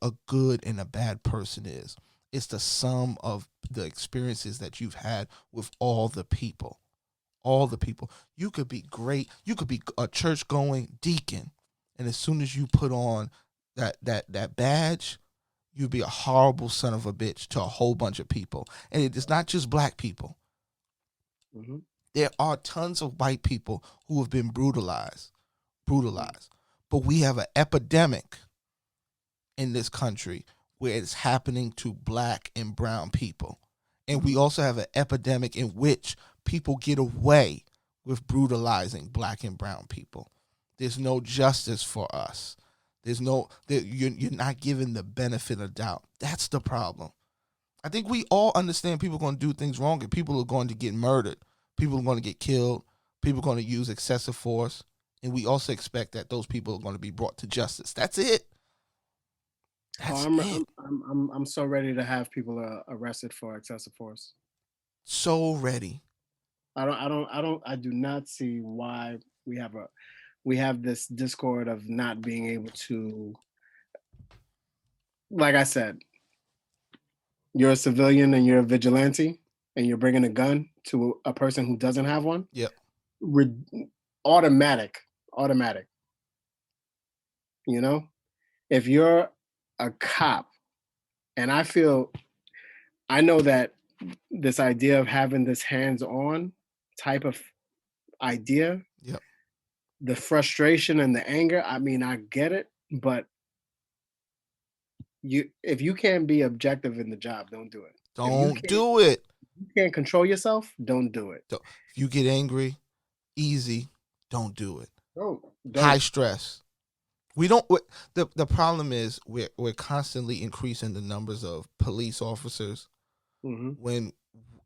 a good and a bad person is. It's the sum of the experiences that you've had with all the people. All the people. You could be great. You could be a church going deacon. And as soon as you put on that badge, you'd be a horrible son of a bitch to a whole bunch of people. And it is not just black people. Hmm. There are tons of white people who have been brutalized. But we have an epidemic in this country where it's happening to black and brown people. And we also have an epidemic in which people get away with brutalizing black and brown people. There's no justice for us. You're not given the benefit of doubt. That's the problem. I think we all understand people are going to do things wrong and people are going to get murdered. People are going to get killed. People are going to use excessive force. And we also expect that those people are going to be brought to justice. That's it. Oh, That's it. I'm so ready to have people arrested for excessive force. So ready. I do not see why we have this discord of not being able to, like I said, you're a civilian and you're a vigilante and you're bringing a gun to a person who doesn't have one. Yep. Re- automatic, automatic. You know, if you're a cop, and I know that this idea of having this hands-on type of idea, Yep. the frustration and the anger, I mean, I get it, but you if you can't be objective in the job, don't do it. Don't do it. You can't control yourself, don't do it. If you get angry, easy, don't do it. Don't High don't. stress. We don't. The problem is we're constantly increasing the numbers of police officers Hmm. when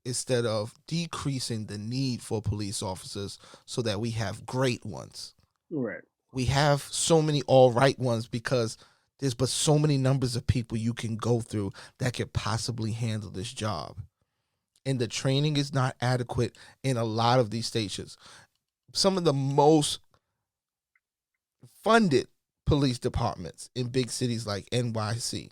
instead of decreasing the need for police officers so that we have great ones. Right. We have so many all right ones because there's but so many numbers of people you can go through that could possibly handle this job. And the training is not adequate in a lot of these stations. Some of the most funded police departments in big cities like NYC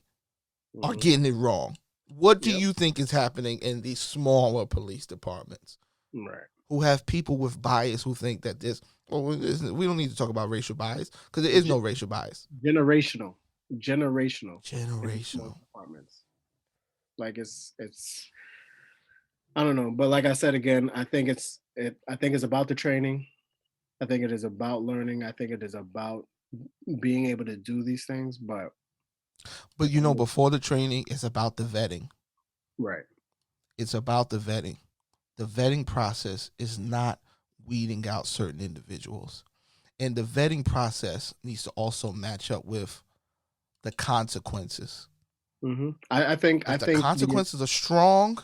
are getting it wrong. What do you think is happening in these smaller police departments? Right. Who have people with bias who think that this, well, we don't need to talk about racial bias because there is no racial bias. Generational. Departments. Like it's I don't know, but like I said again, I think it's about the training. I think it is about learning. I think it is about being able to do these things, but you know, before the training, it's about the vetting. Right. It's about the vetting. The vetting process is not weeding out certain individuals. And the vetting process needs to also match up with the consequences. Mm-hmm. I think the consequences are strong,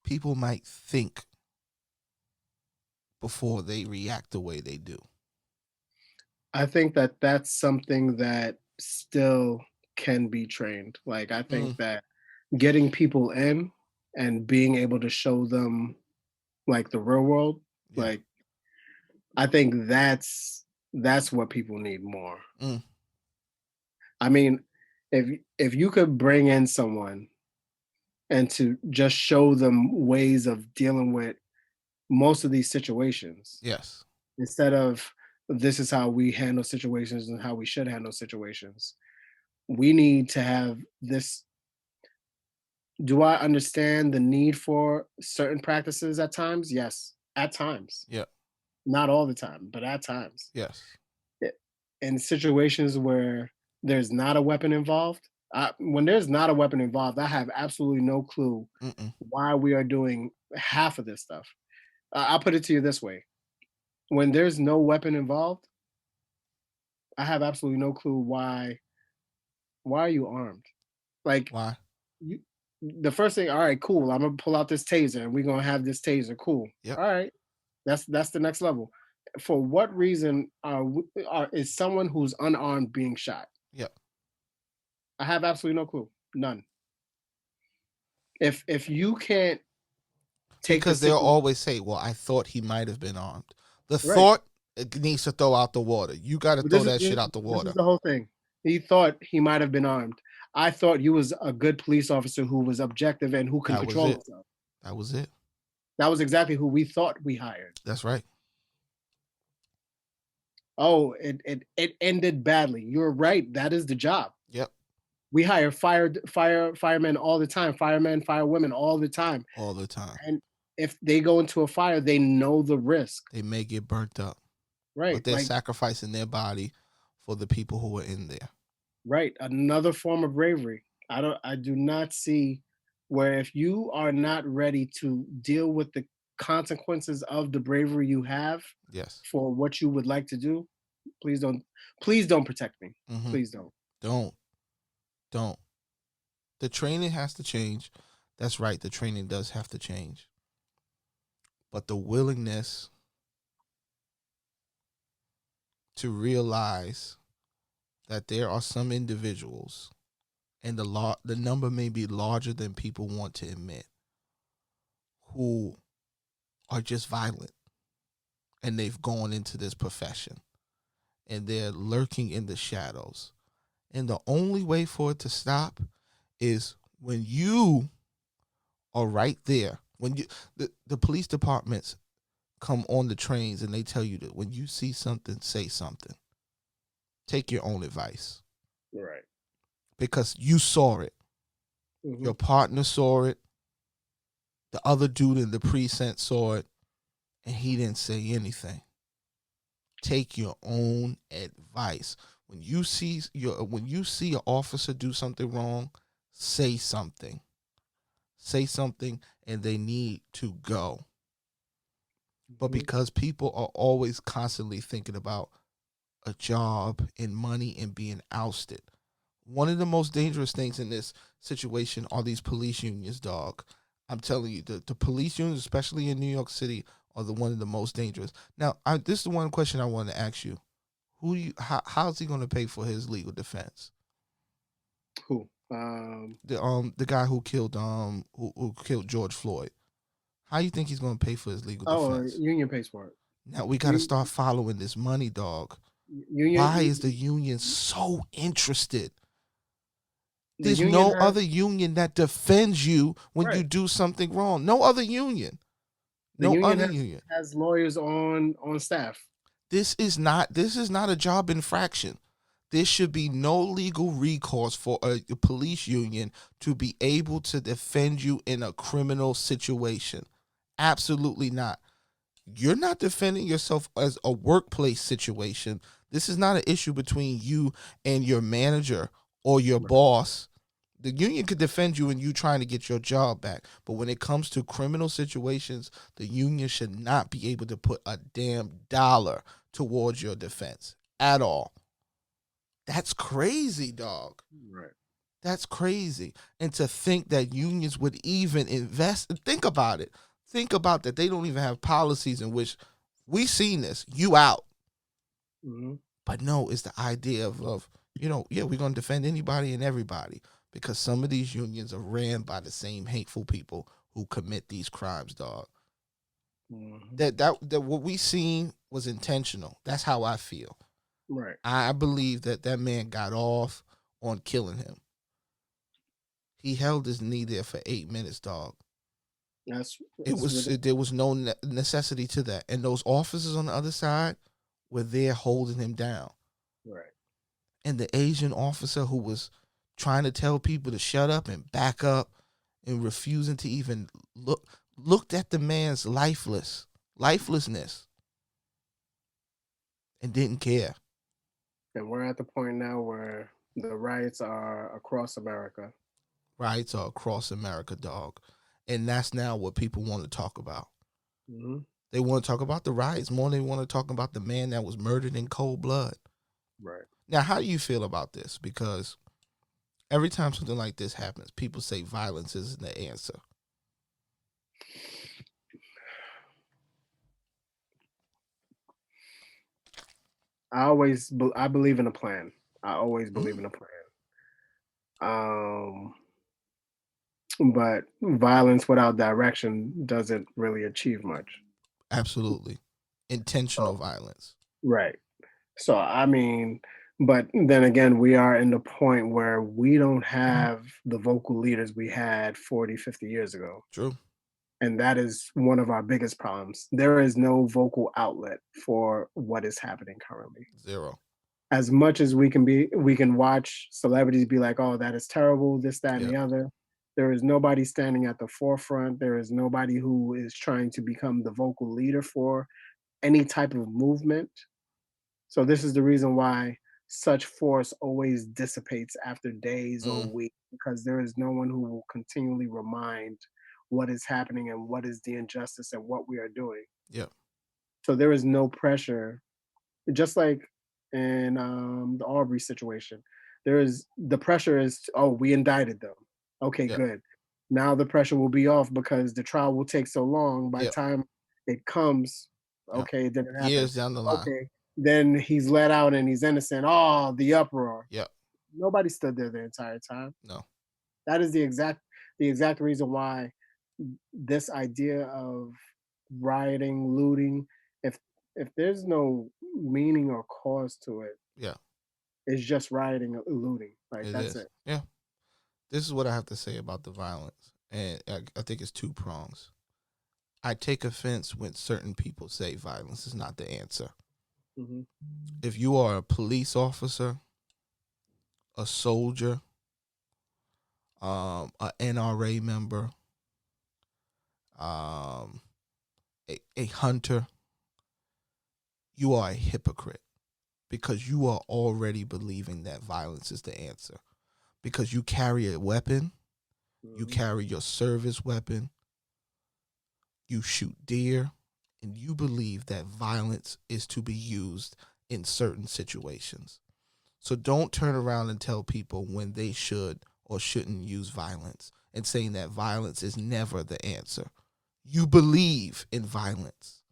people might think before they react the way they do. I think that that's something that still can be trained. Like I think that getting people in and being able to show them like the real world, like I think that's what people need more. I mean, if you could bring in someone and to just show them ways of dealing with most of these situations. Yes. Instead of this is how we handle situations and how we should handle situations. We need to have this. Do I understand the need for certain practices at times? Yes, at times. Yeah. Not all the time, but at times. Yes. In situations where there's not a weapon involved, when there's not a weapon involved, I have absolutely no clue why we are doing half of this stuff. I'll put it to you this way. When there's no weapon involved, I have absolutely no clue why are you armed? Like why? The first thing, all right, cool. I'm gonna pull out this taser and we're gonna have this taser. Cool. Yep. All right. That's the next level. For what reason is someone who's unarmed being shot? Yep. I have absolutely no clue. None. If you can't take because they'll always say, well, I thought he might have been armed. The thought needs to throw out the water. You got to throw that shit out the water. This is the whole thing. He thought he might have been armed. I thought you was a good police officer who was objective and who can control himself. That was it. That was exactly who we thought we hired. That's right. Oh, it ended badly. You're right. That is the job. Yep. We hire firemen all the time, firemen, firewomen all the time. All the time. And if they go into a fire, they know the risk. They may get burnt up. Right. But they're sacrificing their body for the people who are in there. Right. Another form of bravery. I do not see where if you are not ready to deal with the consequences of the bravery you have for what you would like to do, please don't protect me. Please don't. Don't. The training has to change. That's right. The training does have to change. But the willingness to realize that there are some individuals, and the number may be larger than people want to admit, who are just violent, and they've gone into this profession, and they're lurking in the shadows. And the only way for it to stop is when you are right there. When the police departments come on the trains and they tell you that when you see something, say something. Take your own advice. Right. Because you saw it. Your partner saw it. The other dude in the precinct saw it. And he didn't say anything. Take your own advice. When you see an officer do something wrong, say something. Say something, and they need to go. But because people are always constantly thinking about a job and money and being ousted, one of the most dangerous things in this situation are these police unions, dog. I'm telling you, the police unions, especially in New York City, are the one of the most dangerous. Now, this is the one question I want to ask you: how's he going to pay for his legal defense? Who? The guy who killed who killed George Floyd. How you think he's going to pay for his legal Oh, defense? union pays for it. Now we got to start following this money, dog. Union. Why is the union so interested? The There's union no has other union that defends you when you right. do something wrong. No other union. The No union other union. has lawyers on staff. This is not a job infraction. There should be no legal recourse for a police union to be able to defend you in a criminal situation. Absolutely not. You're not defending yourself as a workplace situation. This is not an issue between you and your manager or your Right. boss. The union could defend you and you trying to get your job back. But when it comes to criminal situations, the union should not be able to put a damn dollar towards your defense at all. That's crazy, dog. Right. That's crazy. And to think that unions would even invest, think about it. Think about that. They don't even have policies in which we seen this. You out. Mm-hmm. But no, it's the idea of yeah, we're going to defend anybody and everybody because some of these unions are ran by the same hateful people who commit these crimes, dog. Mm-hmm. That what we seen was intentional. That's how I feel. Right. I believe that man got off on killing him. He held his knee there for 8 minutes, dog. There was no necessity to that, and those officers on the other side were there holding him down. Right. And the Asian officer who was trying to tell people to shut up and back up and refusing to even looked at the man's lifelessness and didn't care. And we're at the point now where the riots are across America. Riots are across America, dog. And that's now what people want to talk about. Mm-hmm. They want to talk about the riots more than they want to talk about the man that was murdered in cold blood. Right. Now, how do you feel about this? Because every time something like this happens, people say violence isn't the answer. I believe in a plan. I always believe in a plan. But violence without direction doesn't really achieve much. Absolutely. Intentional Oh, violence. right. So I mean, but then again, we are in the point where we don't have the vocal leaders we had 40, 50 years ago. True. And that is one of our biggest problems. There is no vocal outlet for what is happening currently. Zero. As much as we can watch celebrities be like, oh, that is terrible, this, that, and the other. There is nobody standing at the forefront. There is nobody who is trying to become the vocal leader for any type of movement. So this is the reason why such force always dissipates after days or weeks, because there is no one who will continually remind what is happening and what is the injustice and what we are doing. Yep. So there is no pressure, just like in the Arbery situation. The pressure is, oh, we indicted them. Okay, Yep. good. Now the pressure will be off because the trial will take so long. By the time it comes, okay, it didn't happen. Years down the line. Okay, then he's let out and he's innocent. Oh, the uproar. Yep. Nobody stood there the entire time. No. That is the exact reason why this idea of rioting, looting, if there's no meaning or cause to it, it's just rioting and looting. Like that's it. Yeah. This is what I have to say about the violence, and I think it's two prongs. I take offense when certain people say violence is not the answer. Mm-hmm. If you are a police officer, a soldier, an NRA member, a hunter, you are a hypocrite because you are already believing that violence is the answer. Because you carry a weapon, you carry your service weapon, you shoot deer, and you believe that violence is to be used in certain situations. So don't turn around and tell people when they should or shouldn't use violence, and saying that violence is never the answer. You believe in violence.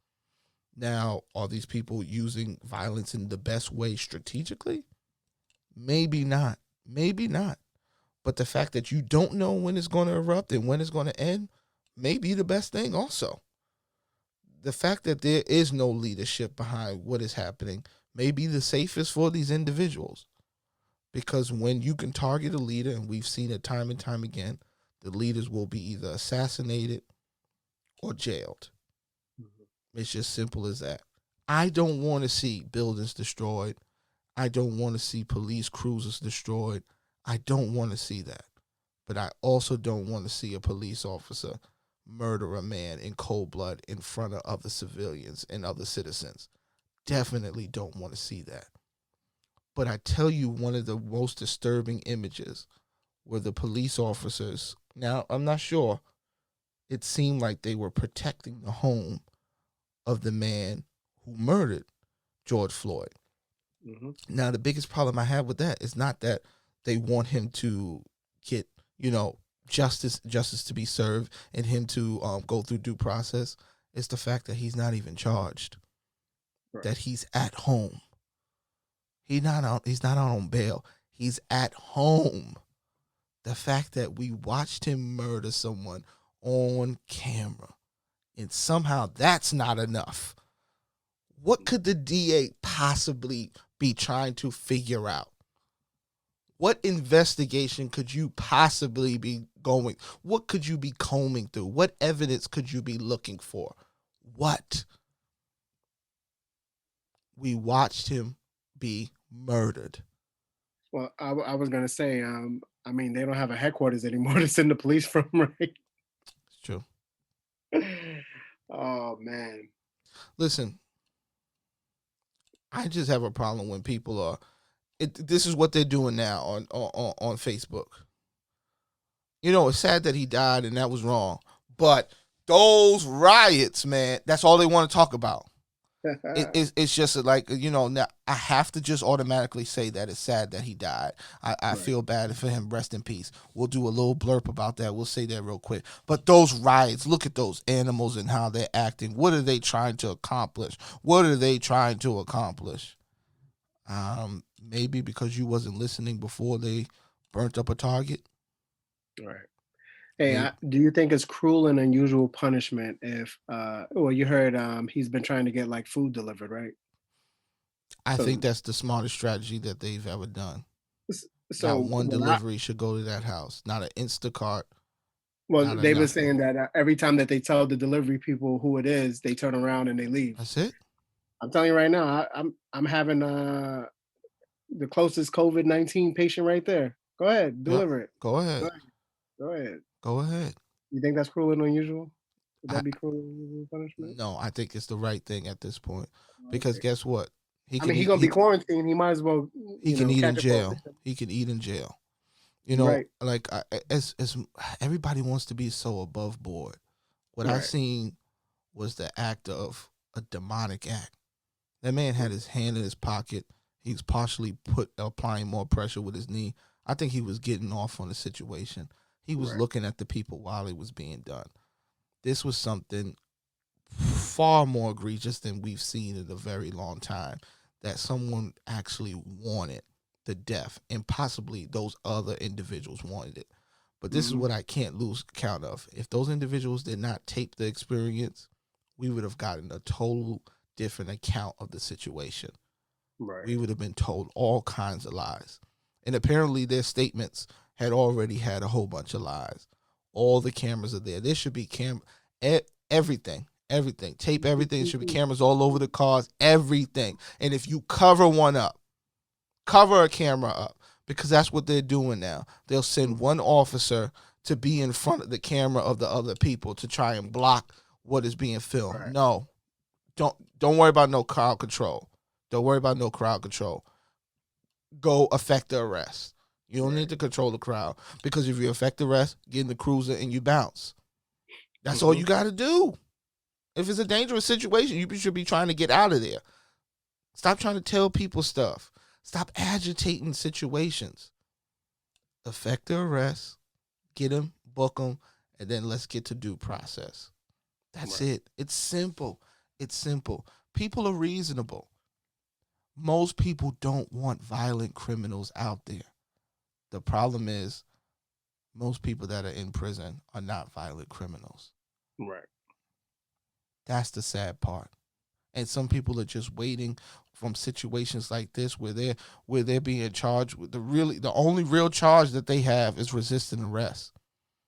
Now, are these people using violence in the best way strategically? Maybe not. Maybe not. But the fact that you don't know when it's going to erupt and when it's going to end may be the best thing also. The fact that there is no leadership behind what is happening may be the safest for these individuals. Because when you can target a leader, and we've seen it time and time again, the leaders will be either assassinated or jailed. It's just simple as that. I don't want to see buildings destroyed. I don't want to see police cruisers destroyed. I don't want to see that. But I also don't want to see a police officer murder a man in cold blood in front of other civilians and other citizens. Definitely don't want to see that. But I tell you, one of the most disturbing images were the police officers. Now, I'm not sure. It seemed like they were protecting the home of the man who murdered George Floyd. Mm-hmm. Now, the biggest problem I have with that is not that they want him to get, justice to be served and him to go through due process. It's the fact that he's not even charged, right. That he's at home. He's not on bail. He's at home. The fact that we watched him murder someone on camera, and somehow that's not enough. What could the DA possibly be trying to figure out? What investigation could you possibly be going? What could you be combing through? What evidence could you be looking for? What? We watched him be murdered. Well, I was going to say, they don't have a headquarters anymore to send the police from, right? It's true. Oh, man. Listen, I just have a problem when people are, this is what they're doing now on Facebook. It's sad that he died and that was wrong. But those riots, man, that's all they want to talk about. It's just like, now I have to just automatically say that it's sad that he died. I right. feel bad for him. Rest in peace. We'll do a little blurb about that. We'll say that real quick. But those riots, look at those animals and how they're acting. What are they trying to accomplish? Maybe because you wasn't listening before they burnt up a target. Right. Hey, do you think it's cruel and unusual punishment if, you heard he's been trying to get like food delivered, right? I think that's the smartest strategy that they've ever done. So not one delivery should go to that house, not an Instacart. Well, they've been saying that every time that they tell the delivery people who it is, they turn around and they leave. That's it. I'm telling you right now, I'm having the closest COVID-19 patient right there. Go ahead, deliver it. Go ahead. Go ahead. You think that's cruel and unusual? Would that be cruel and unusual punishment? No, I think it's the right thing at this point. Because guess what? He's going to be quarantined. He might as well. He can eat in jail. He can eat in jail. Right. Like as everybody wants to be so above board. What I seen was the act of a demonic act. That man had his hand in his pocket. He was partially applying more pressure with his knee. I think he was getting off on the situation. He was looking at the people while it was being done. This was something far more egregious than we've seen in a very long time, that someone actually wanted the death, and possibly those other individuals wanted it. But this is what I can't lose count of. If those individuals did not tape the experience, we would have gotten a total different account of the situation. Right. We would have been told all kinds of lies. And apparently their statements had already had a whole bunch of lies. All the cameras are there. There should be everything. Tape everything. There should be cameras all over the cars, everything. And if you cover one up, cover a camera up, because that's what they're doing now. They'll send one officer to be in front of the camera of the other people to try and block what is being filmed. Right. No, don't worry about no crowd control. Don't worry about no crowd control. Go affect the arrest. You don't need to control the crowd, because if you affect the arrest, get in the cruiser and you bounce. That's all you got to do. If it's a dangerous situation, you should be trying to get out of there. Stop trying to tell people stuff. Stop agitating situations. effect the arrest, get them, book them, and then let's get to due process. That's Right. it. It's simple. It's simple. People are reasonable. Most people don't want violent criminals out there. The problem is most people that are in prison are not violent criminals. Right. That's the sad part. And some people are just waiting from situations like this where they're being charged with the only real charge that they have is resisting arrest.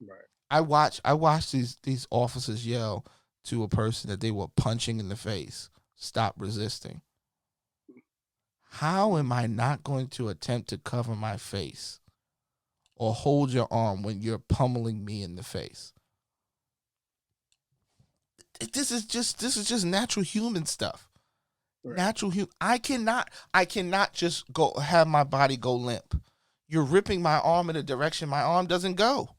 Right. I watched these officers yell to a person that they were punching in the face, "Stop resisting." How am I not going to attempt to cover my face or hold your arm when you're pummeling me in the face? This is just natural human stuff. Right. Natural human. I cannot just go have my body go limp. You're ripping my arm in a direction my arm doesn't go.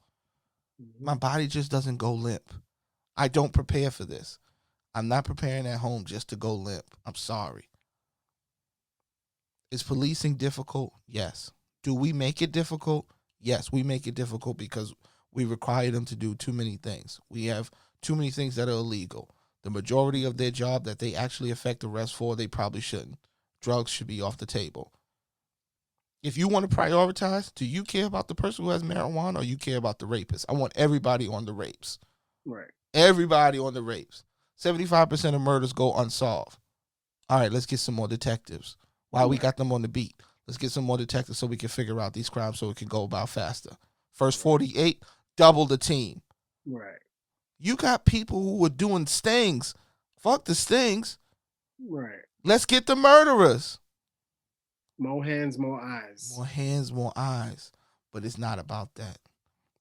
Mm-hmm. My body just doesn't go limp. I don't prepare for this. I'm not preparing at home just to go limp. I'm sorry. Is policing difficult? Yes. Do we make it difficult? Yes, we make it difficult because we require them to do too many things. We have too many things that are illegal. The majority of their job that they actually affect arrest for, they probably shouldn't. Drugs should be off the table. If you want to prioritize, do you care about the person who has marijuana or you care about the rapist? I want everybody on the rapes. Right. Everybody on the rapes. 75% of murders go unsolved. All right, let's get some more detectives. While we got them on the beat, let's get some more detectives so we can figure out these crimes so it can go about faster. First 48, double the team. Right. You got people who are doing stings. Fuck the stings. Right. Let's get the murderers. More hands, more eyes. More hands, more eyes. But it's not about that.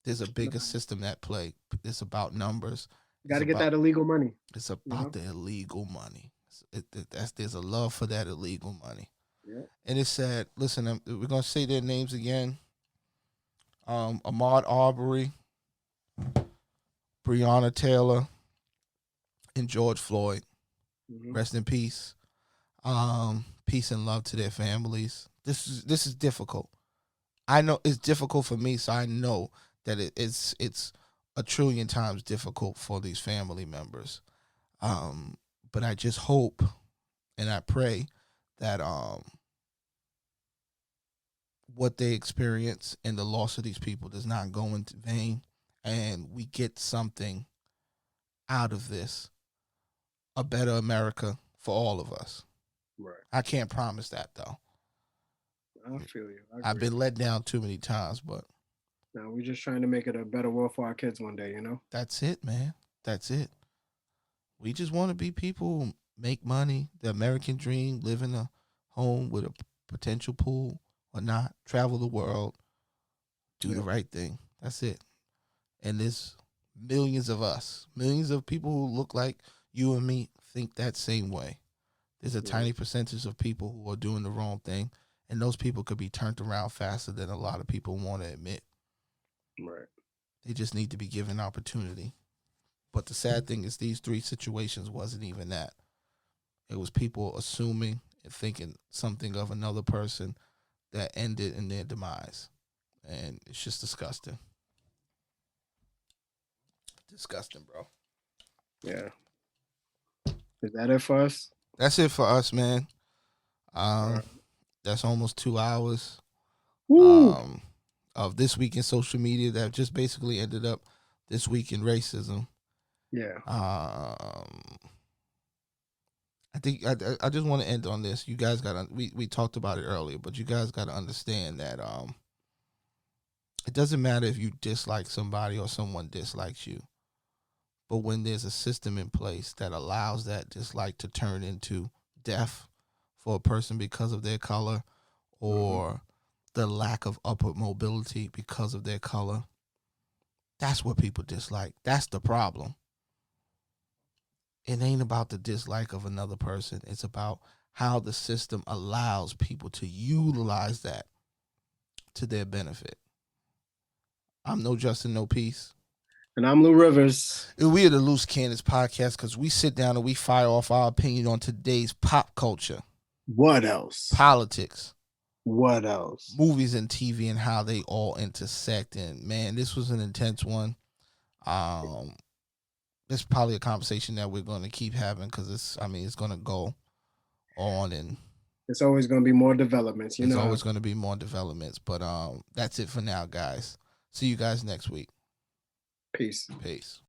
There's a bigger system at play. It's about numbers. Got to get that illegal money. It's about the illegal money. There's a love for that illegal money. Yeah. And it's sad. Listen, we're gonna say their names again. AHMAUD Arbery, Breonna Taylor, and George Floyd. Mm-hmm. Rest in peace. Peace and love to their families. This is difficult. I know it's difficult for me, so I know that it's a trillion times difficult for these family members. But I just hope and I pray that what they experience and the loss of these people does not go into vain, and we get something out of this, a better America for all of us. Right. I can't promise that though. I feel you. I've been let down too many times, but now we're just trying to make it a better world for our kids one day, you know? that's it, man. That's it. We just want to be people who make money, the American dream, live in a home with a potential pool or not, travel the world, do the right thing. That's it. And there's millions of us, millions of people who look like you and me think that same way. There's a tiny percentage of people who are doing the wrong thing, and those people could be turned around faster than a lot of people want to admit. Right. They just need to be given opportunity. But the sad thing is these three situations wasn't even that. It was people assuming and thinking something of another person that ended in their demise. And it's just disgusting. Disgusting, bro. Yeah. Is that it for us? That's it for us, man. That's almost 2 hours of This Week in Social Media that just basically ended up This Week in Racism. Yeah. I think I just want to end on this. You guys got to we talked about it earlier, but you guys got to understand that it doesn't matter if you dislike somebody or someone dislikes you. But when there's a system in place that allows that dislike to turn into death for a person because of their color or the lack of upward mobility because of their color, that's what people dislike. That's the problem. It ain't about the dislike of another person. It's about how the system allows people to utilize that to their benefit. I'm No Justin, No Peace. And I'm Lou Rivers. And we are the Loose Cannons Podcast because we sit down and we fire off our opinion on today's pop culture. What else? Politics. What else? movies and TV and how they all intersect. And man, this was an intense one. It's probably a conversation that we're going to keep having because it's going to go on, and It's always going to be more developments. it's always going to be more developments. But that's it for now, guys. See you guys next week. Peace. Peace.